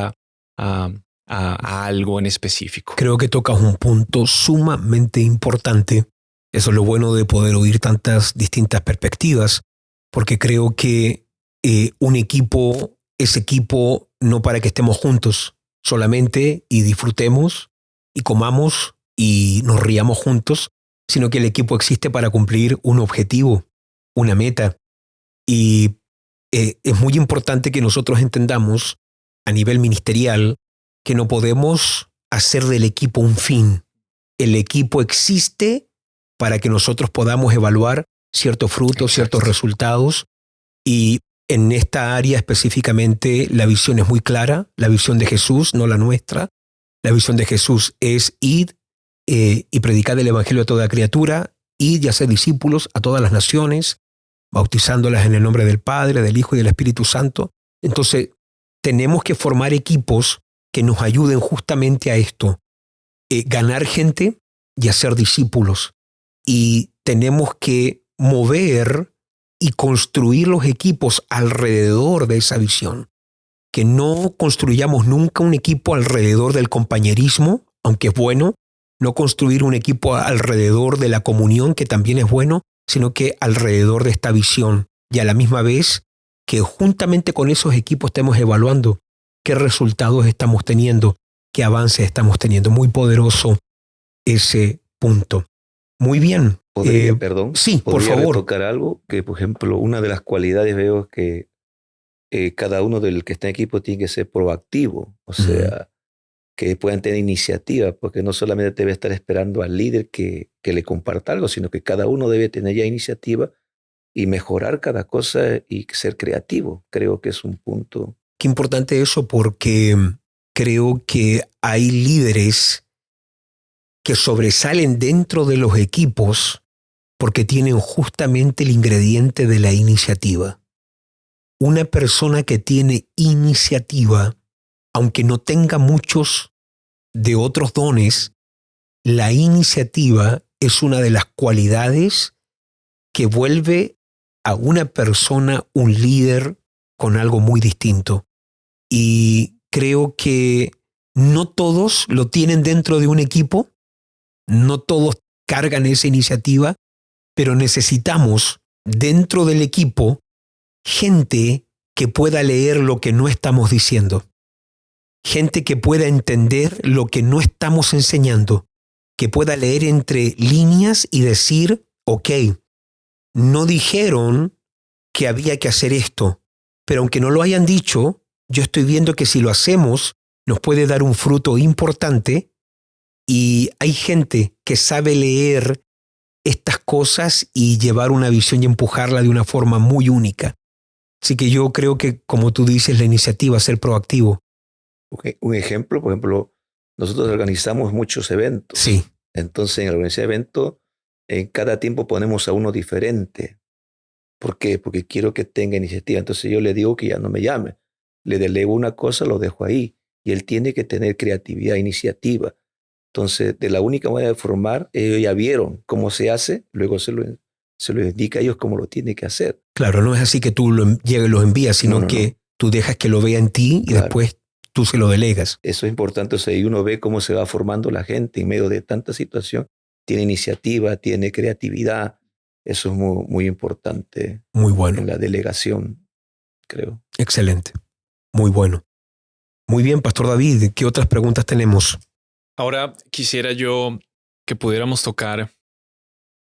a algo en específico. Creo que tocas un punto sumamente importante Eso es lo bueno de poder oír tantas distintas perspectivas, porque creo que un equipo es equipo no para que estemos juntos solamente y disfrutemos y comamos y nos riamos juntos, sino que el equipo existe para cumplir un objetivo, una meta. Y es muy importante que nosotros entendamos a nivel ministerial que no podemos hacer del equipo un fin. El equipo existe para que nosotros podamos evaluar ciertos frutos, ciertos resultados. Y en esta área específicamente la visión es muy clara, la visión de Jesús, no la nuestra. La visión de Jesús es id y predicad el evangelio a toda criatura, id y hacer discípulos a todas las naciones, bautizándolas en el nombre del Padre, del Hijo y del Espíritu Santo. Entonces, tenemos que formar equipos que nos ayuden justamente a esto, ganar gente y hacer discípulos. Y tenemos que mover y construir los equipos alrededor de esa visión. Que no construyamos nunca un equipo alrededor del compañerismo, aunque es bueno, no construir un equipo alrededor de la comunión, que también es bueno, sino que alrededor de esta visión. Y a la misma vez que juntamente con esos equipos estemos evaluando qué resultados estamos teniendo, qué avances estamos teniendo. Muy poderoso ese punto. Muy bien. Perdón. Sí, por ¿Podría favor. tocar algo? Que, por ejemplo, una de las cualidades veo es que cada uno del que está en equipo tiene que ser proactivo. O sea, que puedan tener iniciativa, porque no solamente debe estar esperando al líder que le comparta algo, sino que cada uno debe tener ya iniciativa y mejorar cada cosa y ser creativo. Creo que es un punto. Qué importante eso, porque creo que hay líderes que sobresalen dentro de los equipos porque tienen justamente el ingrediente de la iniciativa. Una persona que tiene iniciativa, aunque no tenga muchos de otros dones, la iniciativa es una de las cualidades que vuelve a una persona un líder con algo muy distinto. Y creo que no todos lo tienen dentro de un equipo, no todos cargan esa iniciativa, pero necesitamos dentro del equipo gente que pueda leer lo que no estamos diciendo, gente que pueda entender lo que no estamos enseñando, que pueda leer entre líneas y decir, ok, no dijeron que había que hacer esto, pero aunque no lo hayan dicho, yo estoy viendo que si lo hacemos nos puede dar un fruto importante, y hay gente que sabe leer estas cosas y llevar una visión y empujarla de una forma muy única. Así que yo creo que, como tú dices, la iniciativa, ser proactivo. Okay. Un ejemplo, por ejemplo, nosotros organizamos muchos eventos. Sí. Entonces, en la organización de eventos, en cada tiempo ponemos a uno diferente. ¿Por qué? Porque quiero que tenga iniciativa. Entonces yo le digo que ya no me llame. Le delego una cosa, lo dejo ahí. Y él tiene que tener creatividad, iniciativa. Entonces, de la única manera de formar, ellos ya vieron cómo se hace, luego se lo indica a ellos cómo lo tiene que hacer. Claro, no es así que tú llegues y lo envías, sino que tú dejas que lo vea en ti y después tú se lo delegas. Eso es importante. O sea, y uno ve cómo se va formando la gente en medio de tanta situación. Tiene iniciativa, tiene creatividad. Eso es muy, muy importante. Muy bueno. En la delegación, creo. Excelente. Muy bueno. Muy bien, Pastor David. ¿Qué otras preguntas tenemos? Ahora quisiera yo que pudiéramos tocar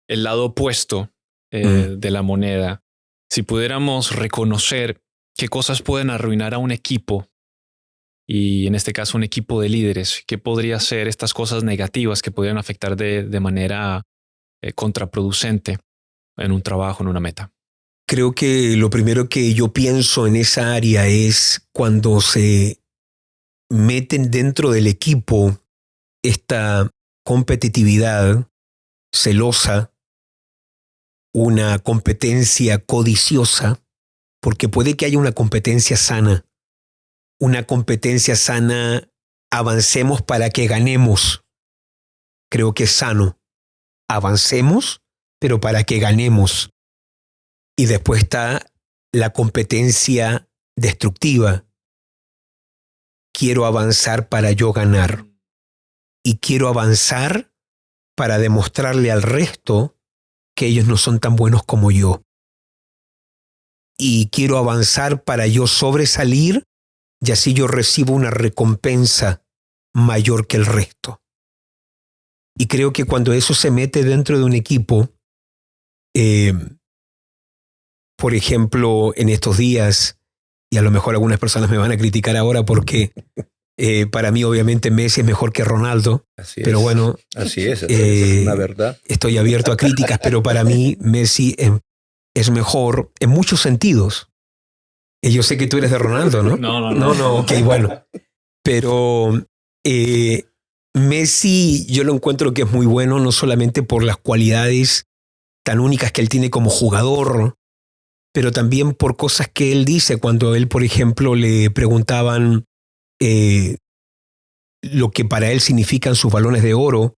el lado opuesto de la moneda. Si pudiéramos reconocer qué cosas pueden arruinar a un equipo, y en este caso un equipo de líderes, qué podría ser estas cosas negativas que podrían afectar de manera contraproducente en un trabajo, en una meta. Creo que lo primero que yo pienso en esa área es cuando se meten dentro del equipo esta competitividad celosa, una competencia codiciosa, porque puede que haya una competencia sana. Una competencia sana, avancemos para que ganemos. Creo que es sano. Avancemos, pero para que ganemos. Y después está la competencia destructiva. Quiero avanzar para yo ganar. Y quiero avanzar para demostrarle al resto que ellos no son tan buenos como yo. Y quiero avanzar para yo sobresalir y así yo recibo una recompensa mayor que el resto. Y creo que cuando eso se mete dentro de un equipo, por ejemplo, en estos días, y a lo mejor algunas personas me van a criticar ahora porque para mí obviamente Messi es mejor que Ronaldo, Así pero es. bueno, Así es una verdad. estoy abierto a críticas, pero para mí Messi es mejor en muchos sentidos. Y yo sé que tú eres de Ronaldo, ¿no? No, ok, bueno. Pero Messi yo lo encuentro que es muy bueno, no solamente por las cualidades tan únicas que él tiene como jugador, pero también por cosas que él dice. Cuando él, por ejemplo, le preguntaban lo que para él significan sus balones de oro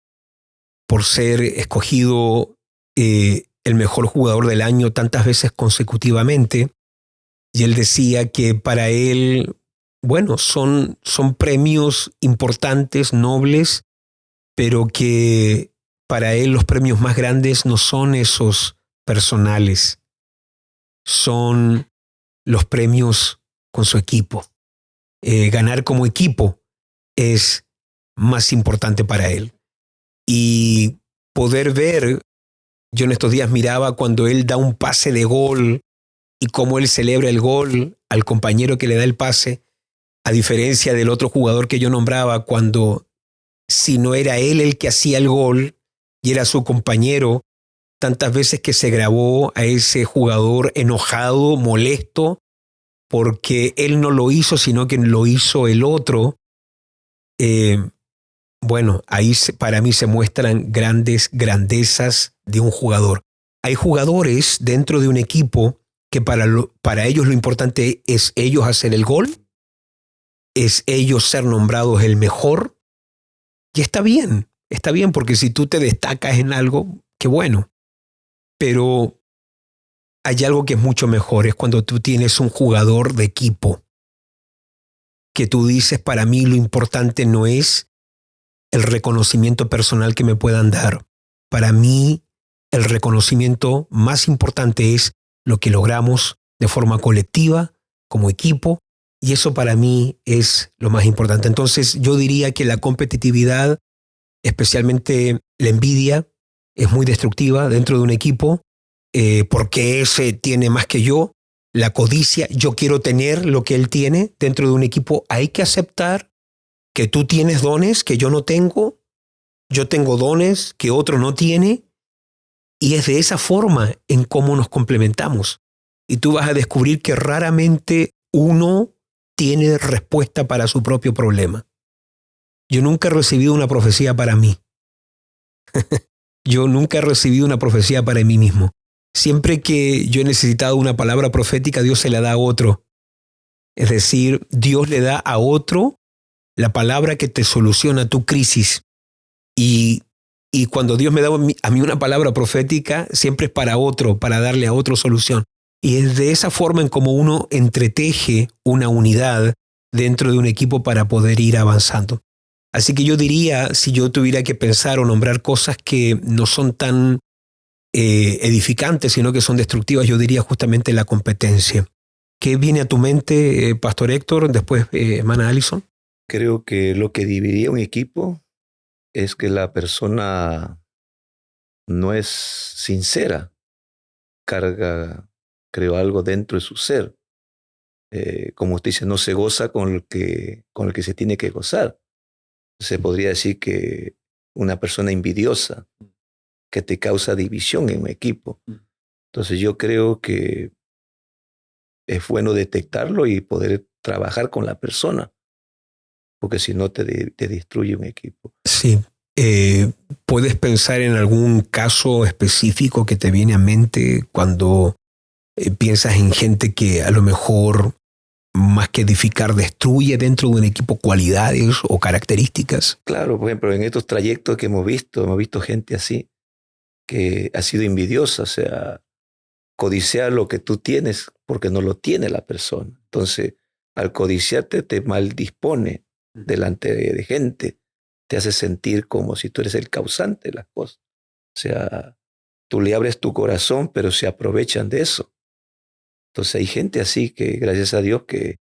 por ser escogido el mejor jugador del año tantas veces consecutivamente, y él decía que para él, bueno, son premios importantes, nobles, pero que para él los premios más grandes no son esos personales, son los premios con su equipo. Ganar como equipo es más importante para él. Y poder ver, yo en estos días miraba cuando él da un pase de gol y cómo él celebra el gol al compañero que le da el pase, a diferencia del otro jugador que yo nombraba, cuando si no era él el que hacía el gol y era su compañero, tantas veces que se grabó a ese jugador enojado, molesto, porque él no lo hizo, sino que lo hizo el otro. Bueno, ahí para mí se muestran grandes grandezas de un jugador. Hay jugadores dentro de un equipo que para ellos lo importante es ellos hacer el gol, es ellos ser nombrados el mejor, y está bien porque si tú te destacas en algo, qué bueno. Pero hay algo que es mucho mejor, es cuando tú tienes un jugador de equipo, que tú dices, para mí lo importante no es el reconocimiento personal que me puedan dar. Para mí, el reconocimiento más importante es lo que logramos de forma colectiva, como equipo, y eso para mí es lo más importante. Entonces, yo diría que la competitividad, especialmente la envidia, es muy destructiva dentro de un equipo, porque ese tiene más que yo. La codicia, yo quiero tener lo que él tiene dentro de un equipo. Hay que aceptar que tú tienes dones que yo no tengo, yo tengo dones que otro no tiene, y es de esa forma en cómo nos complementamos. Y tú vas a descubrir que raramente uno tiene respuesta para su propio problema. Yo nunca he recibido una profecía para mí. Yo nunca he recibido una profecía para mí mismo. Siempre que yo he necesitado una palabra profética, Dios se la da a otro. Es decir, Dios le da a otro la palabra que te soluciona tu crisis. Y cuando Dios me da a mí una palabra profética, siempre es para otro, para darle a otro solución. Y es de esa forma en cómo uno entreteje una unidad dentro de un equipo para poder ir avanzando. Así que yo diría, si yo tuviera que pensar o nombrar cosas que no son tan edificantes, sino que son destructivas, yo diría justamente la competencia. ¿Qué viene a tu mente, Pastor Héctor, después hermana Allison? Creo que lo que dividiría un equipo es que la persona no es sincera, carga, creo, algo dentro de su ser. Como usted dice, no se goza con el que se tiene que gozar. Se podría decir que una persona envidiosa que te causa división en un equipo. Entonces yo creo que es bueno detectarlo y poder trabajar con la persona, porque si no te destruye un equipo. Sí. ¿Puedes pensar en algún caso específico que te viene a mente cuando piensas en gente que a lo mejor más que edificar destruye dentro de un equipo cualidades o características? Claro, por ejemplo, en estos trayectos que hemos visto gente así, que ha sido envidiosa, o sea, codiciar lo que tú tienes porque no lo tiene la persona. Entonces, al codiciarte te maldispone delante de gente. te hace sentir como si tú eres el causante de las cosas. O sea, tú le abres tu corazón, pero se aprovechan de eso. Entonces hay gente así que, gracias a Dios, que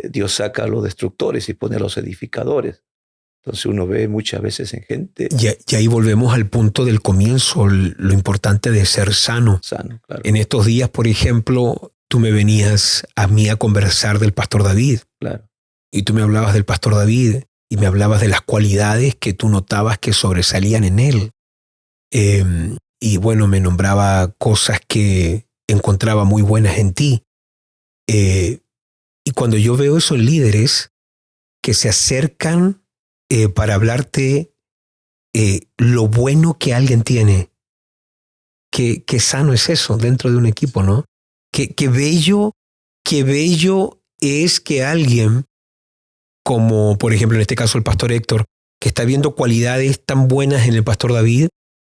Dios saca a los destructores y pone a los edificadores. Entonces uno ve muchas veces en gente Y ahí volvemos al punto del comienzo, lo importante de ser sano. sano, claro. En estos días, por ejemplo, tú me venías a mí a conversar del pastor David. Claro. Y tú me hablabas del pastor David y me hablabas de las cualidades que tú notabas que sobresalían en él. Y bueno, me nombraba cosas que encontraba muy buenas en ti. Y cuando yo veo esos líderes que se acercan para hablarte lo bueno que alguien tiene, qué sano es eso dentro de un equipo, ¿no? Qué bello es que alguien, como por ejemplo en este caso el pastor Héctor, que está viendo cualidades tan buenas en el pastor David,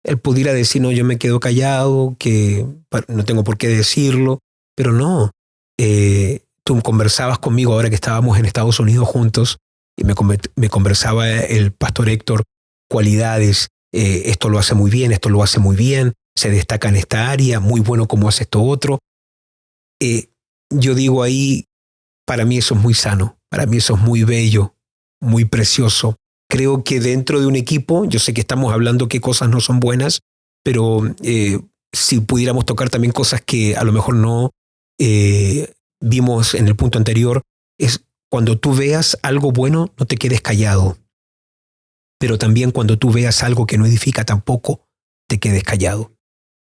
él pudiera decir, no, yo me quedo callado, que no tengo por qué decirlo, pero no. Tú conversabas conmigo ahora que estábamos en Estados Unidos juntos y me conversaba el pastor Héctor cualidades, esto lo hace muy bien, esto lo hace muy bien, se destaca en esta área, muy bueno como hace esto otro. Yo digo ahí, para mí eso es muy sano, para mí eso es muy bello, muy precioso. Creo que dentro de un equipo, yo sé que estamos hablando que cosas no son buenas, pero si pudiéramos tocar también cosas que a lo mejor no vimos en el punto anterior, es cuando tú veas algo bueno, no te quedes callado. Pero también cuando tú veas algo que no edifica, tampoco te quedes callado.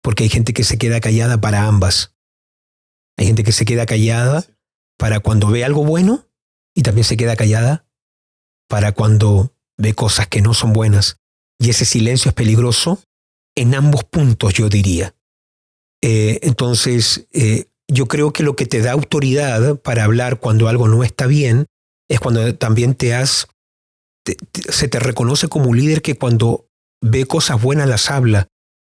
Porque hay gente que se queda callada para ambas. Hay gente que se queda callada para cuando ve algo bueno y también se queda callada para cuando ve cosas que no son buenas. Y ese silencio es peligroso en ambos puntos, yo diría. Entonces, yo creo que lo que te da autoridad para hablar cuando algo no está bien es cuando también se te reconoce como un líder que cuando ve cosas buenas las habla.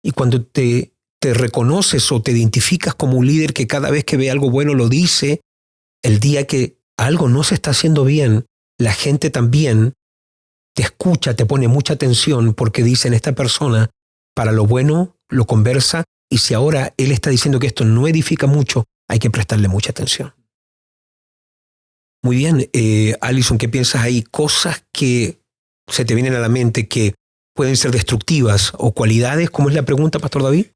Y cuando te reconoces o te identificas como un líder que cada vez que ve algo bueno lo dice, el día que algo no se está haciendo bien, la gente también te escucha, te pone mucha atención porque dicen esta persona para lo bueno lo conversa y si ahora él está diciendo que esto no edifica mucho, hay que prestarle mucha atención. Muy bien, Alison, ¿qué piensas ahí? Cosas que se te vienen a la mente que pueden ser destructivas o cualidades, ¿cómo es la pregunta, Pastor David?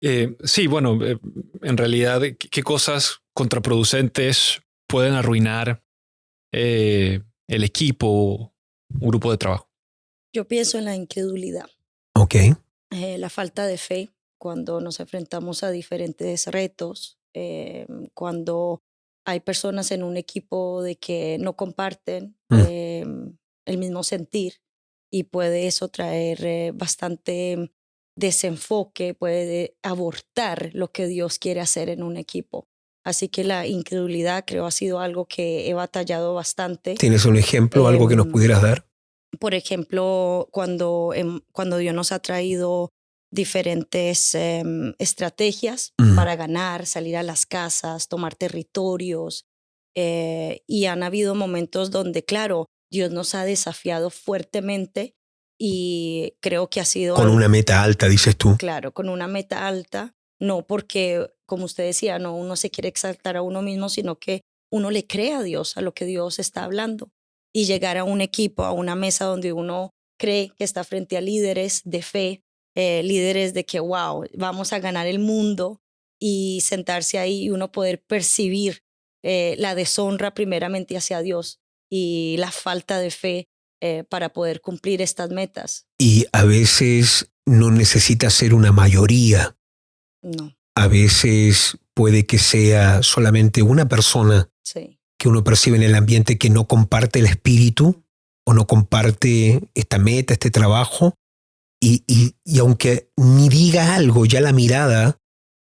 Sí, bueno, en realidad, ¿qué cosas contraproducentes pueden arruinar el equipo o un grupo de trabajo? Yo pienso en la incredulidad, Ok. la falta de fe cuando nos enfrentamos a diferentes retos, cuando hay personas en un equipo de que no comparten el mismo sentir y puede eso traer bastante desenfoque, puede abortar lo que Dios quiere hacer en un equipo. Así que la incredulidad creo ha sido algo que he batallado bastante. ¿Tienes un ejemplo, algo que nos pudieras dar? Por ejemplo, cuando Dios nos ha traído diferentes estrategias para ganar, salir a las casas, tomar territorios, y han habido momentos donde, claro, Dios nos ha desafiado fuertemente y creo que ha sido Con una meta alta, dices tú. claro, con una meta alta, no porque, como usted decía, no uno se quiere exaltar a uno mismo, sino que uno le cree a Dios, a lo que Dios está hablando. Y llegar a un equipo, a una mesa donde uno cree que está frente a líderes de fe, líderes de que, wow, vamos a ganar el mundo y sentarse ahí y uno poder percibir la deshonra primeramente hacia Dios y la falta de fe para poder cumplir estas metas. Y a veces no necesita ser una mayoría. No, A veces puede que sea solamente una persona sí. que uno percibe en el ambiente que no comparte el espíritu o no comparte esta meta, este trabajo. Y aunque ni diga algo, ya la mirada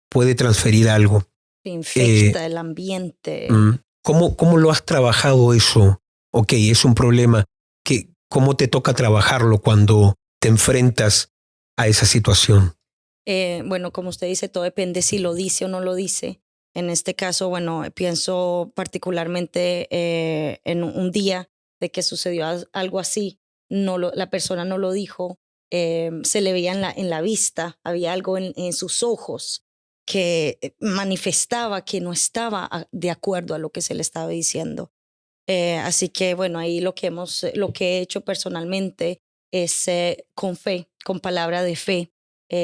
puede transferir algo. Infecta el ambiente. ¿Cómo lo has trabajado eso? Ok, es un problema. ¿Cómo te toca trabajarlo cuando te enfrentas a esa situación? Bueno, como usted dice, todo depende si lo dice o no lo dice. En este caso, bueno, pienso particularmente en un día de que sucedió algo así. la persona no lo dijo, se le veía en la vista, había algo en sus ojos que manifestaba que no estaba de acuerdo a lo que se le estaba diciendo. Así que bueno, ahí lo que he hecho personalmente es con fe, con palabra de fe,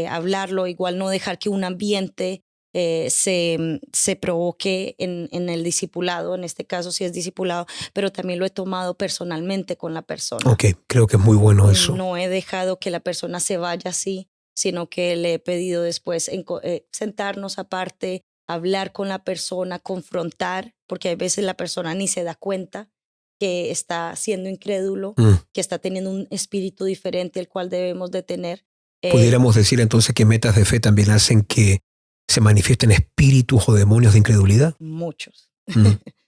hablarlo, igual no dejar que un ambiente se provoque en el discipulado, en este caso sí es discipulado, pero también lo he tomado personalmente con la persona. Ok, creo que es muy bueno eso. No he dejado que la persona se vaya así, sino que le he pedido después sentarnos aparte, hablar con la persona, confrontar, porque a veces la persona ni se da cuenta que está siendo incrédulo, que está teniendo un espíritu diferente el cual debemos de tener. Pudiéramos decir entonces que metas de fe también hacen que se manifiesten espíritus o demonios de incredulidad. Muchos.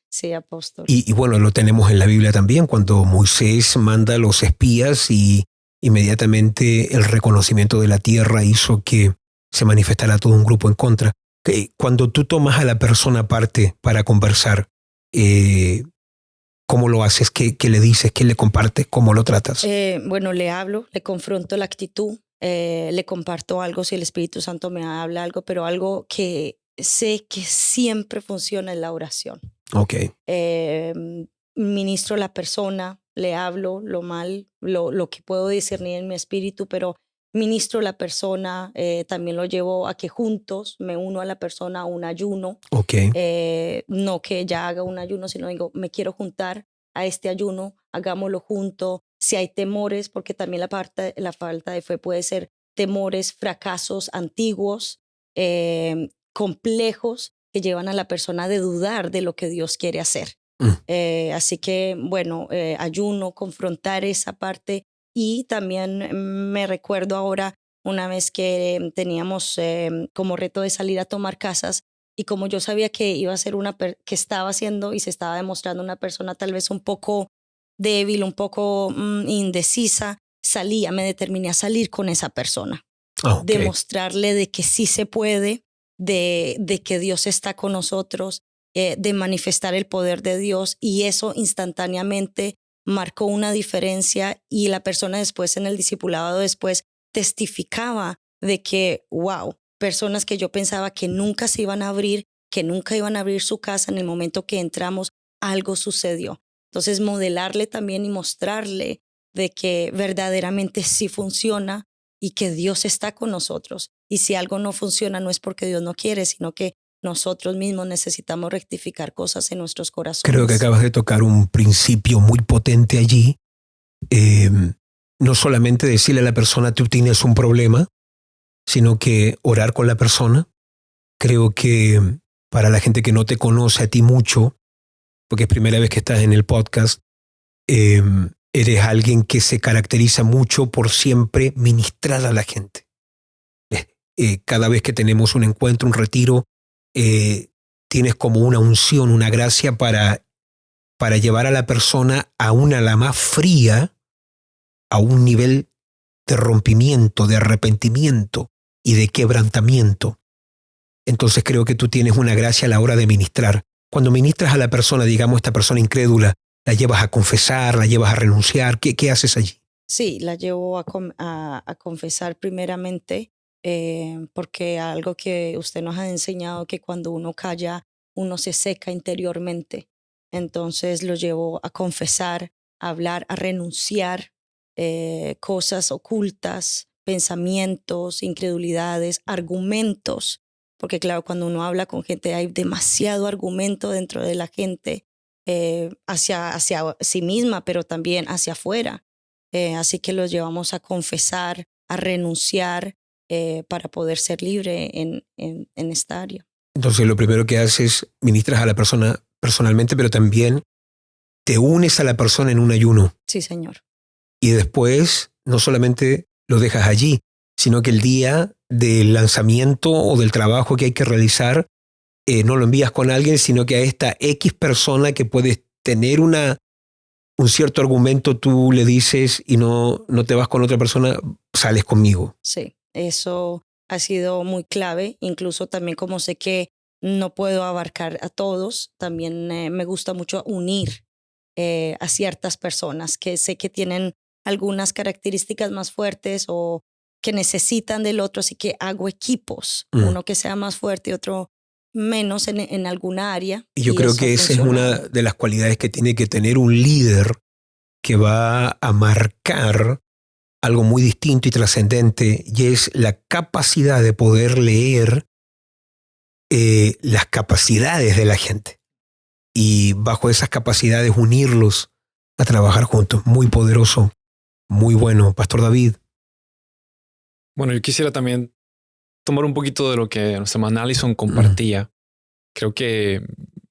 Sí, apóstol. Y bueno, lo tenemos en la Biblia también, cuando Moisés manda a los espías y inmediatamente el reconocimiento de la tierra hizo que se manifestara todo un grupo en contra. Cuando tú tomas a la persona aparte para conversar, ¿cómo lo haces? ¿Qué le dices? ¿Qué le compartes? ¿Cómo lo tratas? Bueno, le hablo, le confronto la actitud, le comparto algo si el Espíritu Santo me habla algo, pero algo que sé que siempre funciona es la oración. Ok. Ministro a la persona, le hablo lo que puedo discernir en mi espíritu, pero ministro a la persona, también lo llevo a que juntos me uno a la persona a un ayuno. Ok. No que ella haga un ayuno, sino digo, me quiero juntar a este ayuno, hagámoslo juntos. Si hay temores, porque también la falta de fe puede ser temores, fracasos antiguos, complejos, que llevan a la persona de dudar de lo que Dios quiere hacer. Así que, bueno, ayuno, confrontar esa parte. Y también me recuerdo ahora una vez que teníamos como reto de salir a tomar casas, y como yo sabía que iba a ser que estaba haciendo y se estaba demostrando una persona tal vez un poco débil, un poco indecisa, me determiné a salir con esa persona. Okay. Demostrarle de que sí se puede, de que Dios está con nosotros, de manifestar el poder de Dios, y eso instantáneamente marcó una diferencia, y la persona después en el discipulado después testificaba de que, wow, personas que yo pensaba que nunca se iban a abrir, que nunca iban a abrir su casa, en el momento que entramos, algo sucedió. Entonces, modelarle también y mostrarle de que verdaderamente sí funciona y que Dios está con nosotros. Y si algo no funciona, no es porque Dios no quiere, sino que nosotros mismos necesitamos rectificar cosas en nuestros corazones. Creo que acabas de tocar un principio muy potente allí. No solamente decirle a la persona, tú tienes un problema, sino que orar con la persona. Creo que para la gente que no te conoce a ti mucho, porque es primera vez que estás en el podcast, eres alguien que se caracteriza mucho por siempre ministrar a la gente. Cada vez que tenemos un encuentro, un retiro, tienes como una unción, una gracia para llevar a la persona a la más fría, a un nivel de rompimiento, de arrepentimiento y de quebrantamiento. Entonces creo que tú tienes una gracia a la hora de ministrar. Cuando ministras a la persona, digamos, esta persona incrédula, ¿la llevas a confesar, la llevas a renunciar? ¿Qué haces allí? Sí, la llevo a confesar primeramente, porque algo que usted nos ha enseñado, que cuando uno calla, uno se seca interiormente. Entonces lo llevo a confesar, a hablar, a renunciar cosas ocultas, pensamientos, incredulidades, argumentos. Porque claro, cuando uno habla con gente hay demasiado argumento dentro de la gente, hacia sí misma, pero también hacia afuera. Así que los llevamos a confesar, a renunciar, para poder ser libre en esta área. Entonces lo primero que haces, ministras a la persona personalmente, pero también te unes a la persona en un ayuno. Sí, Señor. Y después no solamente lo dejas allí, sino que el día del lanzamiento o del trabajo que hay que realizar, no lo envías con alguien, sino que a esta X persona que puedes tener un cierto argumento, tú le dices y no te vas con otra persona, sales conmigo. Sí, eso ha sido muy clave. Incluso también, como sé que no puedo abarcar a todos, también me gusta mucho unir a ciertas personas que sé que tienen algunas características más fuertes o que necesitan del otro, así que hago equipos, uno que sea más fuerte y otro menos en alguna área. Y yo creo que esa es una de las cualidades que tiene que tener un líder que va a marcar algo muy distinto y trascendente, y es la capacidad de poder leer las capacidades de la gente y bajo esas capacidades unirlos a trabajar juntos. Muy poderoso, muy bueno. Pastor David. Bueno, yo quisiera también tomar un poquito de lo que nuestra hermana Allison compartía. Creo que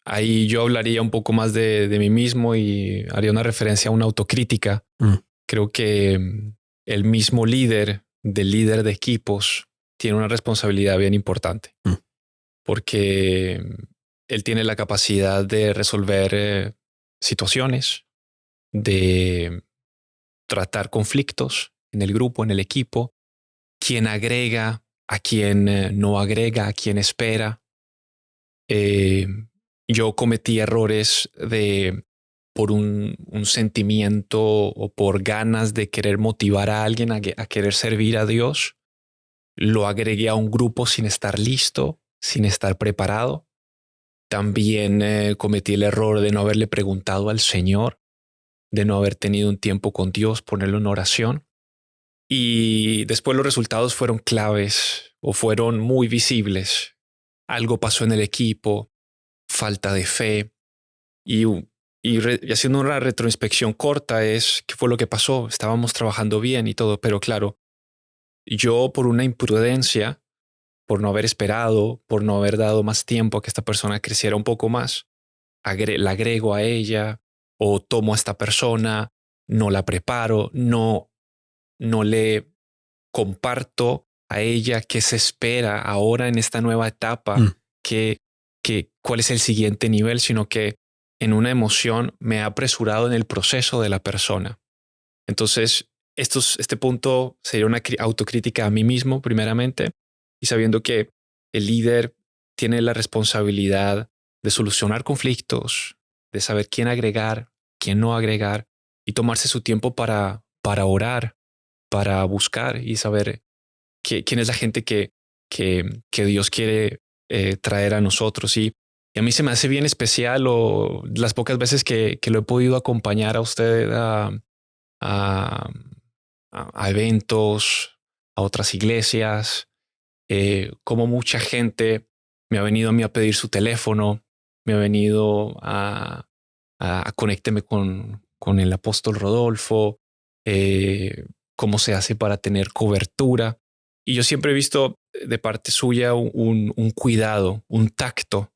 ahí yo hablaría un poco más de mí mismo y haría una referencia a una autocrítica. Creo que el mismo líder de equipos tiene una responsabilidad bien importante porque él tiene la capacidad de resolver situaciones, de tratar conflictos en el grupo, en el equipo, quién agrega, a quién no agrega, a quién espera. Yo cometí errores por un sentimiento o por ganas de querer motivar a alguien a querer servir a Dios. Lo agregué a un grupo sin estar listo, sin estar preparado. También cometí el error de no haberle preguntado al Señor, de no haber tenido un tiempo con Dios, ponerlo en oración. Y después los resultados fueron claves o fueron muy visibles. Algo pasó en el equipo, falta de fe y haciendo una retroinspección corta es qué fue lo que pasó. Estábamos trabajando bien y todo, pero claro, yo por una imprudencia, por no haber esperado, por no haber dado más tiempo a que esta persona creciera un poco más, la agrego a ella o tomo a esta persona, no la preparo, no le comparto a ella qué se espera ahora en esta nueva etapa, cuál es el siguiente nivel, sino que en una emoción me he apresurado en el proceso de la persona. Entonces, este punto sería una autocrítica a mí mismo, primeramente, y sabiendo que el líder tiene la responsabilidad de solucionar conflictos, de saber quién agregar, quién no agregar, y tomarse su tiempo para orar, para buscar y saber quién es la gente que Dios quiere traer a nosotros. Y a mí se me hace bien especial las pocas veces que lo he podido acompañar a usted a eventos, a otras iglesias, como mucha gente me ha venido a mí a pedir su teléfono, me ha venido a conectarme con el apóstol Rodolfo, cómo se hace para tener cobertura. Y yo siempre he visto de parte suya un cuidado, un tacto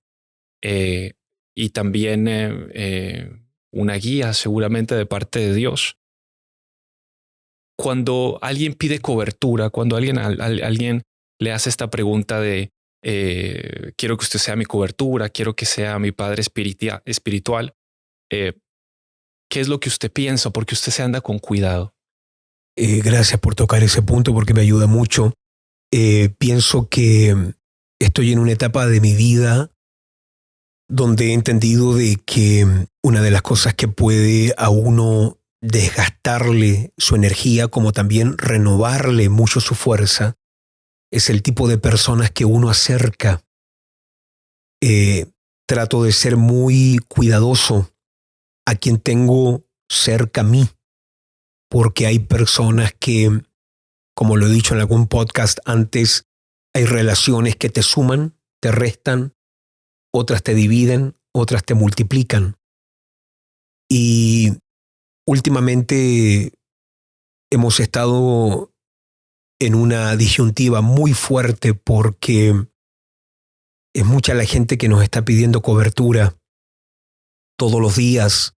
y también una guía seguramente de parte de Dios. Cuando alguien pide cobertura, cuando alguien le hace esta pregunta de quiero que usted sea mi cobertura, quiero que sea mi padre espiritual, ¿qué es lo que usted piensa? Porque usted se anda con cuidado. Gracias por tocar ese punto porque me ayuda mucho. Pienso que estoy en una etapa de mi vida donde he entendido de que una de las cosas que puede a uno desgastarle su energía, como también renovarle mucho su fuerza, es el tipo de personas que uno acerca. Trato de ser muy cuidadoso a quien tengo cerca a mí, porque hay personas que, como lo he dicho en algún podcast antes, hay relaciones que te suman, te restan, otras te dividen, otras te multiplican. Y últimamente hemos estado en una disyuntiva muy fuerte porque es mucha la gente que nos está pidiendo cobertura todos los días.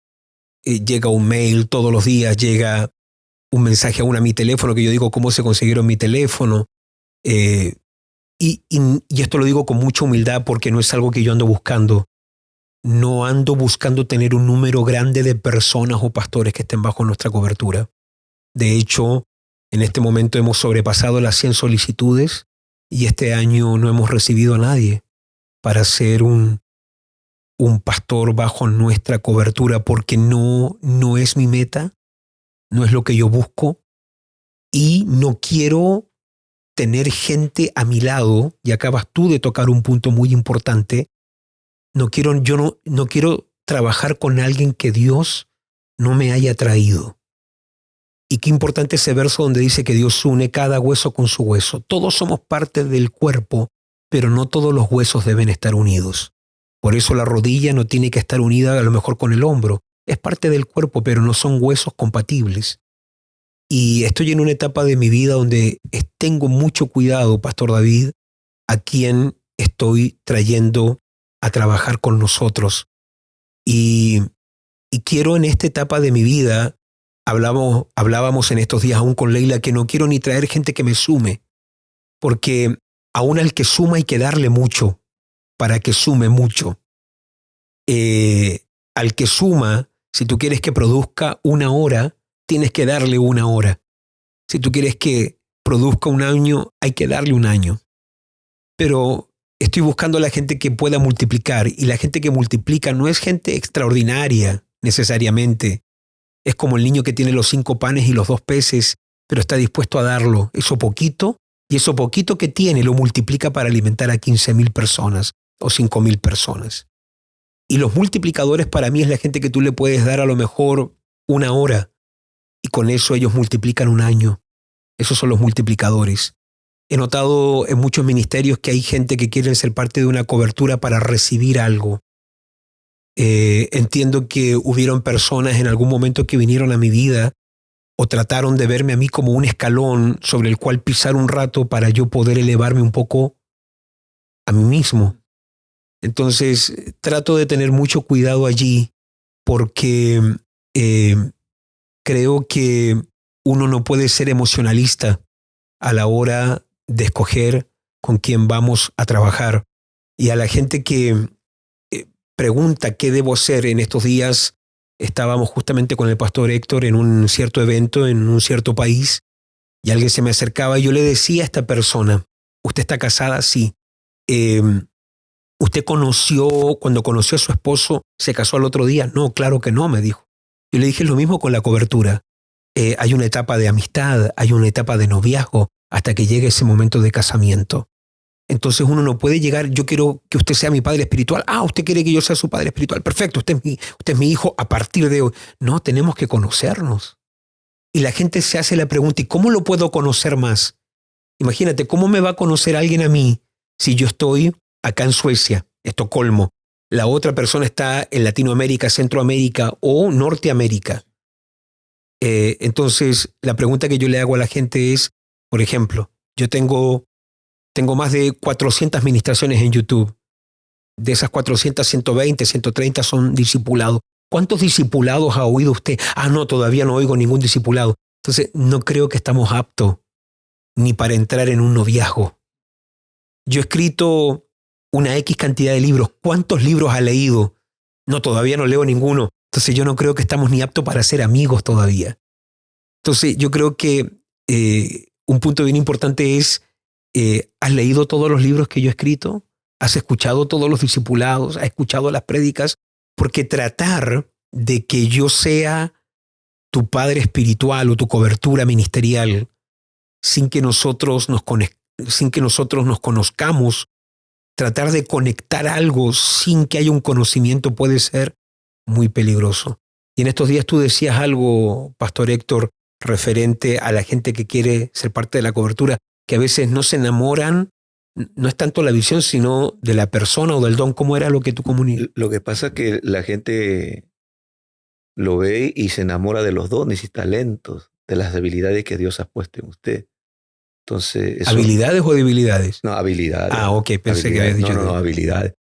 Llega un mail, todos los días llega un mensaje aún a mi teléfono que yo digo, ¿cómo se consiguieron mi teléfono? Y esto lo digo con mucha humildad porque no es algo que yo ando buscando. No ando buscando tener un número grande de personas o pastores que estén bajo nuestra cobertura. De hecho, en este momento hemos sobrepasado las 100 solicitudes y este año no hemos recibido a nadie para ser un pastor bajo nuestra cobertura porque no es mi meta, no es lo que yo busco y no quiero tener gente a mi lado, y acabas tú de tocar un punto muy importante. No quiero trabajar con alguien que Dios no me haya traído. Y qué importante ese verso donde dice que Dios une cada hueso con su hueso. Todos somos parte del cuerpo, pero no todos los huesos deben estar unidos. Por eso la rodilla no tiene que estar unida a lo mejor con el hombro. Es parte del cuerpo, pero no son huesos compatibles. Y estoy en una etapa de mi vida donde tengo mucho cuidado, Pastor David, a quien estoy trayendo a trabajar con nosotros. Y quiero en esta etapa de mi vida, hablábamos en estos días aún con Leila, que no quiero ni traer gente que me sume, porque aún al que suma hay que darle mucho para que sume mucho. Al que suma, si tú quieres que produzca 1 hora, tienes que darle 1 hora. Si tú quieres que produzca 1 año, hay que darle 1 año. Pero estoy buscando a la gente que pueda multiplicar, y la gente que multiplica no es gente extraordinaria necesariamente. Es como el niño que tiene los 5 panes y los 2 peces, pero está dispuesto a darlo eso poquito, y eso poquito que tiene lo multiplica para alimentar a 15,000 personas o 5,000 personas. Y los multiplicadores para mí es la gente que tú le puedes dar a lo mejor 1 hora, y con eso ellos multiplican 1 año. Esos son los multiplicadores. He notado en muchos ministerios que hay gente que quiere ser parte de una cobertura para recibir algo. Entiendo que hubieron personas en algún momento que vinieron a mi vida o trataron de verme a mí como un escalón sobre el cual pisar un rato para yo poder elevarme un poco a mí mismo. Entonces trato de tener mucho cuidado allí, porque creo que uno no puede ser emocionalista a la hora de escoger con quién vamos a trabajar. Y a la gente que pregunta qué debo hacer, en estos días estábamos justamente con el pastor Héctor en un cierto evento en un cierto país, y alguien se me acercaba y yo le decía a esta persona: ¿usted está casada? Sí. ¿Usted cuando conoció a su esposo, se casó al otro día? No, claro que no, me dijo. Yo le dije lo mismo con la cobertura. Hay una etapa de amistad, hay una etapa de noviazgo, hasta que llegue ese momento de casamiento. Entonces uno no puede llegar: yo quiero que usted sea mi padre espiritual. Usted quiere que yo sea su padre espiritual. Perfecto, usted es mi hijo a partir de hoy. No, tenemos que conocernos. Y la gente se hace la pregunta: ¿y cómo lo puedo conocer más? Imagínate, ¿cómo me va a conocer alguien a mí si yo estoy acá en Suecia, Estocolmo? La otra persona está en Latinoamérica, Centroamérica o Norteamérica. Entonces, la pregunta que yo le hago a la gente es, por ejemplo, yo tengo más de 400 ministraciones en YouTube. De esas 400, 120, 130 son discipulados. ¿Cuántos discipulados ha oído usted? No, todavía no oigo ningún discipulado. Entonces, no creo que estamos aptos ni para entrar en un noviazgo. Yo he escrito una X cantidad de libros. ¿Cuántos libros ha leído? No, todavía no leo ninguno. Entonces yo no creo que estamos ni aptos para ser amigos todavía. Entonces yo creo que un punto bien importante es: ¿has leído todos los libros que yo he escrito? ¿Has escuchado todos los discipulados? ¿Has escuchado las prédicas? Porque tratar de que yo sea tu padre espiritual o tu cobertura ministerial sin que nosotros nos conozcamos, tratar de conectar algo sin que haya un conocimiento puede ser muy peligroso. Y en estos días tú decías algo, Pastor Héctor, referente a la gente que quiere ser parte de la cobertura, que a veces no se enamoran, no es tanto la visión, sino de la persona o del don. ¿Cómo era lo que tú comunicas? Lo que pasa es que la gente lo ve y se enamora de los dones y talentos, de las habilidades que Dios ha puesto en usted. Entonces, ¿Habilidades o debilidades? No, habilidades. Ok, pensé que habías dicho. No, habilidades.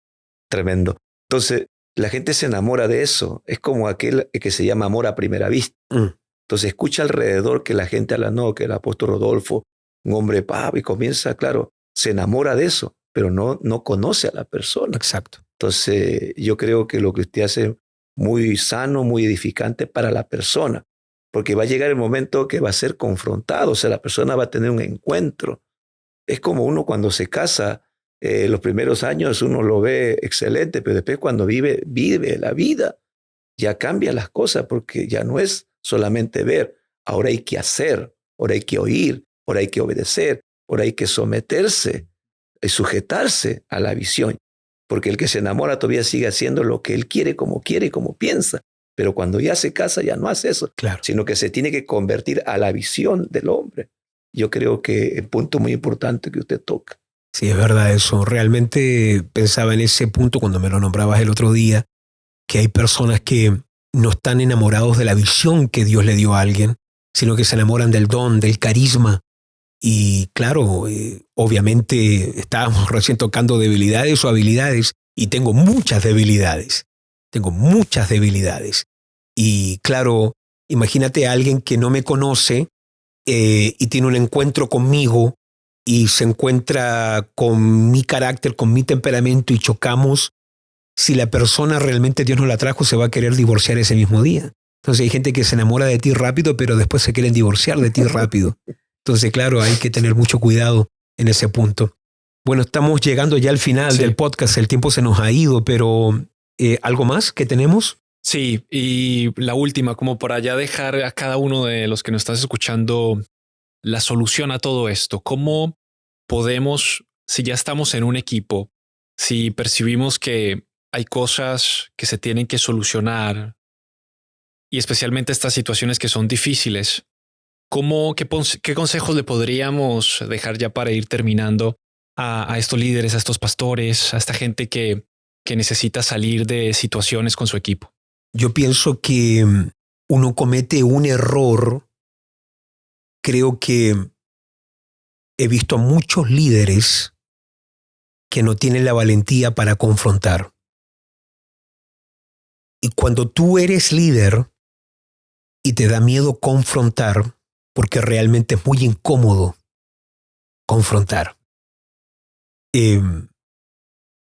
Tremendo. Entonces, la gente se enamora de eso. Es como aquel que se llama amor a primera vista. Entonces, escucha alrededor que la gente habla, no, que el apóstol Rodolfo, un hombre pavo, y comienza, claro, se enamora de eso, pero no conoce a la persona. Exacto. Entonces, yo creo que lo que usted hace es muy sano, muy edificante para la persona, porque va a llegar el momento que va a ser confrontado, o sea, la persona va a tener un encuentro. Es como uno cuando se casa, los primeros años uno lo ve excelente, pero después cuando vive la vida, ya cambian las cosas, porque ya no es solamente ver, Ahora hay que hacer, ahora hay que oír, ahora hay que obedecer, ahora hay que someterse y sujetarse a la visión. Porque el que se enamora todavía sigue haciendo lo que él quiere, como piensa. Pero cuando ya se casa ya no hace eso, Claro. sino que se tiene que convertir a la visión del hombre. Yo creo que es un punto muy importante que usted toca. Sí, es verdad eso. Realmente pensaba en ese punto cuando me lo nombrabas el otro día, que hay personas que no están enamorados de la visión que Dios le dio a alguien, sino que se enamoran del don, del carisma. Y claro, obviamente estábamos recién tocando debilidades o habilidades, y tengo muchas debilidades. Y claro, imagínate a alguien que no me conoce y tiene un encuentro conmigo y se encuentra con mi carácter, con mi temperamento y chocamos. Si la persona realmente Dios no la trajo, se va a querer divorciar ese mismo día. Entonces hay gente que se enamora de ti rápido, pero después se quieren divorciar de ti rápido. Entonces, claro, hay que tener mucho cuidado en ese punto. Bueno, estamos llegando ya al final del podcast. El tiempo se nos ha ido, pero ¿algo más que tenemos? Sí, y la última, como para ya dejar a cada uno de los que nos estás escuchando la solución a todo esto. ¿Cómo podemos, si ya estamos en un equipo, si percibimos que hay cosas que se tienen que solucionar y especialmente estas situaciones que son difíciles, qué consejos le podríamos dejar ya para ir terminando a estos líderes, a estos pastores, a esta gente que necesita salir de situaciones con su equipo? Yo pienso que uno comete un error. Creo que he visto a muchos líderes que no tienen la valentía para confrontar. Y cuando tú eres líder y te da miedo confrontar, porque realmente es muy incómodo confrontar.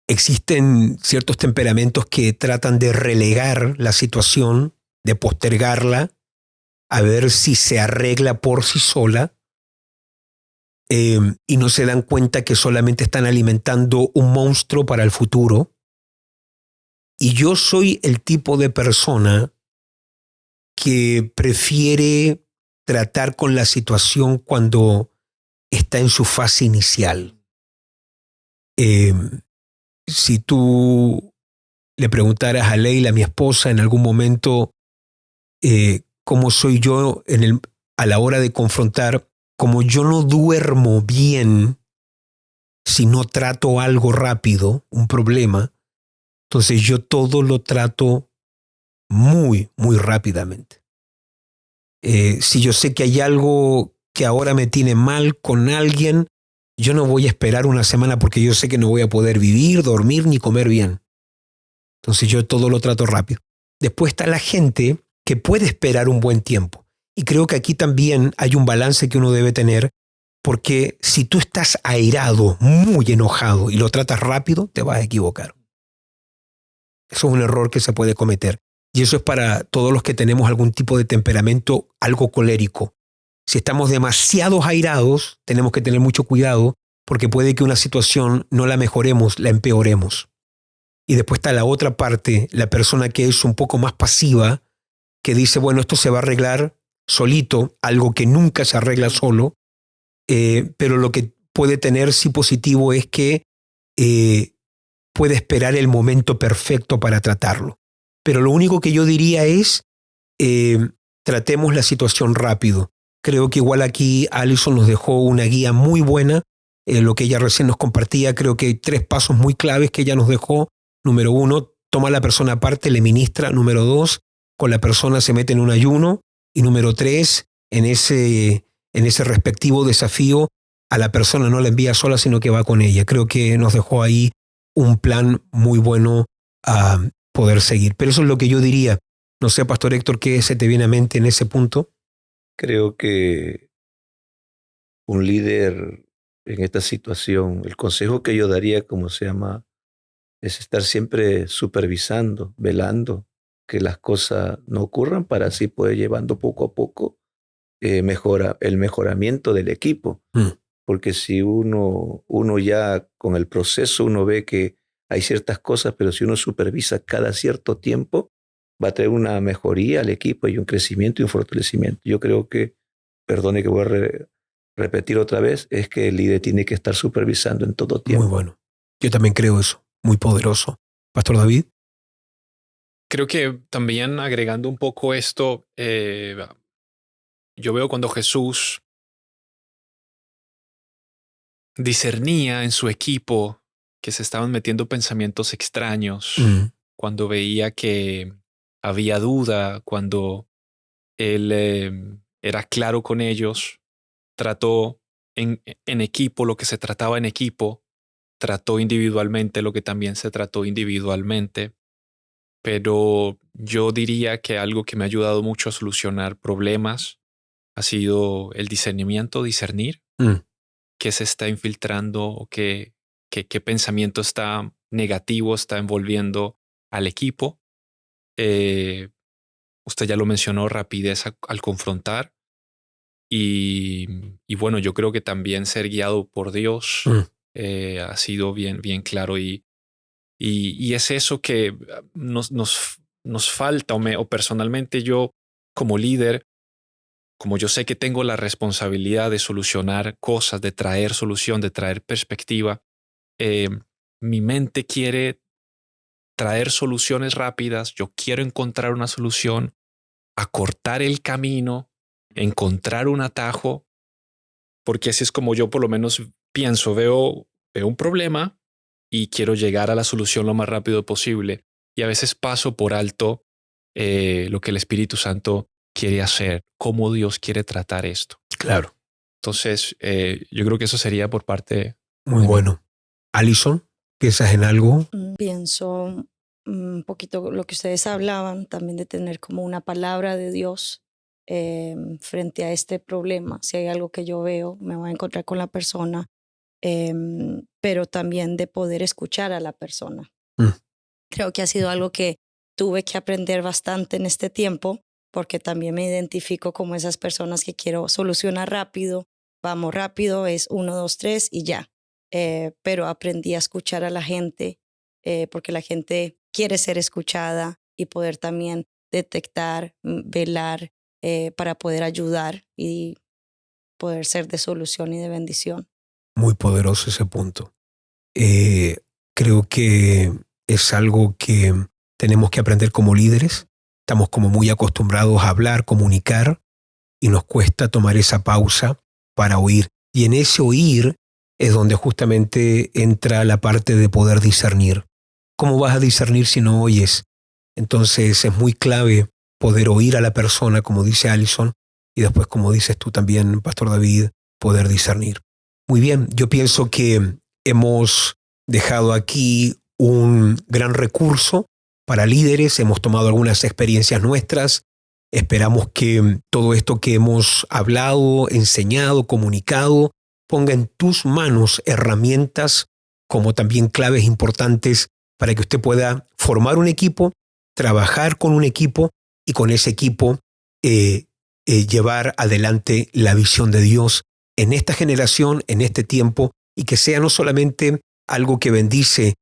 Existen ciertos temperamentos que tratan de relegar la situación, de postergarla, a ver si se arregla por sí sola, y no se dan cuenta que solamente están alimentando un monstruo para el futuro. Y yo soy el tipo de persona que prefiere tratar con la situación cuando está en su fase inicial. Si tú le preguntaras a Leila, mi esposa, en algún momento, cómo soy yo a la hora de confrontar, como yo no duermo bien si no trato algo rápido, un problema, entonces yo todo lo trato muy, muy rápidamente. Si yo sé que hay algo que ahora me tiene mal con alguien, yo no voy a esperar una semana porque yo sé que no voy a poder vivir, dormir ni comer bien. Entonces yo todo lo trato rápido. Después está la gente que puede esperar un buen tiempo. Y creo que aquí también hay un balance que uno debe tener, porque si tú estás airado, muy enojado y lo tratas rápido, te vas a equivocar. Eso es un error que se puede cometer. Y eso es para todos los que tenemos algún tipo de temperamento algo colérico. Si estamos demasiado airados, tenemos que tener mucho cuidado porque puede que una situación no la mejoremos, la empeoremos. Y después está la otra parte, la persona que es un poco más pasiva, que dice, bueno, esto se va a arreglar solito, algo que nunca se arregla solo, pero lo que puede tener sí positivo es que puede esperar el momento perfecto para tratarlo. Pero lo único que yo diría es, tratemos la situación rápido. Creo que igual aquí Alison nos dejó una guía muy buena, lo que ella recién nos compartía. Creo que hay 3 pasos muy claves que ella nos dejó. Número 1, toma a la persona aparte, le ministra. Número 2, con la persona se mete en un ayuno. Y número 3, en ese respectivo desafío, a la persona no la envía sola, sino que va con ella. Creo que nos dejó ahí un plan muy bueno a poder seguir. Pero eso es lo que yo diría. No sé, Pastor Héctor, ¿qué se te viene a mente en ese punto? Creo que un líder en esta situación, el consejo que yo daría, es estar siempre supervisando, velando que las cosas no ocurran para así poder llevando poco a poco el mejoramiento del equipo. Porque si uno ya con el proceso uno ve que hay ciertas cosas, pero si uno supervisa cada cierto tiempo, va a traer una mejoría al equipo y un crecimiento y un fortalecimiento. Yo creo que, perdone que voy a repetir otra vez, es que el líder tiene que estar supervisando en todo tiempo. Muy bueno. Yo también creo eso. Muy poderoso. Pastor David. Creo que también agregando un poco esto, yo veo cuando Jesús discernía en su equipo que se estaban metiendo pensamientos extraños, cuando veía que había duda, cuando él era claro con ellos, trató en equipo lo que se trataba en equipo, trató individualmente lo que también se trató individualmente. Pero yo diría que algo que me ha ayudado mucho a solucionar problemas ha sido el discernimiento, discernir qué se está infiltrando o qué pensamiento está negativo está envolviendo al equipo. Usted ya lo mencionó, rapidez al confrontar. Y bueno, yo creo que también ser guiado por Dios ha sido bien claro y es eso que nos falta o personalmente yo como líder, como yo sé que tengo la responsabilidad de solucionar cosas, de traer solución, de traer perspectiva, mi mente quiere traer soluciones rápidas, yo quiero encontrar una solución, acortar el camino, encontrar un atajo, porque así es como yo por lo menos pienso, veo un problema y quiero llegar a la solución lo más rápido posible. Y a veces paso por alto lo que el Espíritu Santo quiere hacer, cómo Dios quiere tratar esto. Claro. Entonces, yo creo que eso sería por parte. Muy bueno. Alison, ¿piensas en algo? Pienso un poquito lo que ustedes hablaban, también de tener como una palabra de Dios frente a este problema. Si hay algo que yo veo, me voy a encontrar con la persona, pero también de poder escuchar a la persona. Creo que ha sido algo que tuve que aprender bastante en este tiempo, porque también me identifico como esas personas que quiero solucionar rápido, vamos rápido, es 1, 2, 3 y ya. Pero aprendí a escuchar a la gente, porque la gente quiere ser escuchada y poder también detectar, velar, para poder ayudar y poder ser de solución y de bendición. Muy poderoso ese punto. Creo que es algo que tenemos que aprender como líderes. Estamos como muy acostumbrados a hablar, comunicar, y nos cuesta tomar esa pausa para oír. Y en ese oír es donde justamente entra la parte de poder discernir. ¿Cómo vas a discernir si no oyes? Entonces es muy clave poder oír a la persona, como dice Alison, y después, como dices tú también, Pastor David, poder discernir. Muy bien, yo pienso que hemos dejado aquí un gran recurso para líderes, hemos tomado algunas experiencias nuestras, esperamos que todo esto que hemos hablado, enseñado, comunicado, ponga en tus manos herramientas como también claves importantes para que usted pueda formar un equipo, trabajar con un equipo y con ese equipo llevar adelante la visión de Dios en esta generación, en este tiempo, y que sea no solamente algo que bendice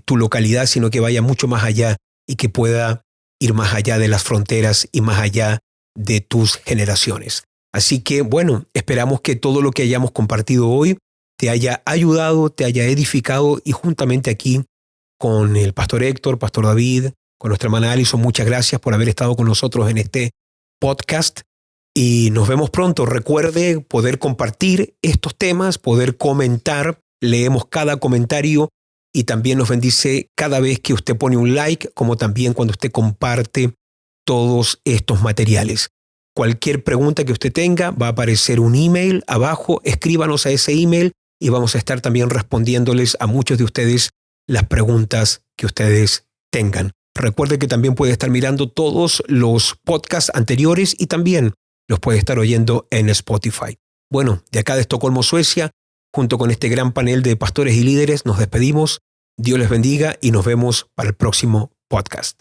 tu localidad, sino que vaya mucho más allá y que pueda ir más allá de las fronteras y más allá de tus generaciones. Así que, bueno, esperamos que todo lo que hayamos compartido hoy te haya ayudado, te haya edificado, y juntamente aquí con el Pastor Héctor, Pastor David, con nuestra hermana Alison, muchas gracias por haber estado con nosotros en este podcast. Y nos vemos pronto. Recuerde poder compartir estos temas, poder comentar. Leemos cada comentario y también nos bendice cada vez que usted pone un like, como también cuando usted comparte todos estos materiales. Cualquier pregunta que usted tenga, va a aparecer un email abajo. Escríbanos a ese email y vamos a estar también respondiéndoles a muchos de ustedes las preguntas que ustedes tengan. Recuerde que también puede estar mirando todos los podcasts anteriores y también los puede estar oyendo en Spotify. Bueno, de acá de Estocolmo, Suecia, junto con este gran panel de pastores y líderes, nos despedimos. Dios les bendiga y nos vemos para el próximo podcast.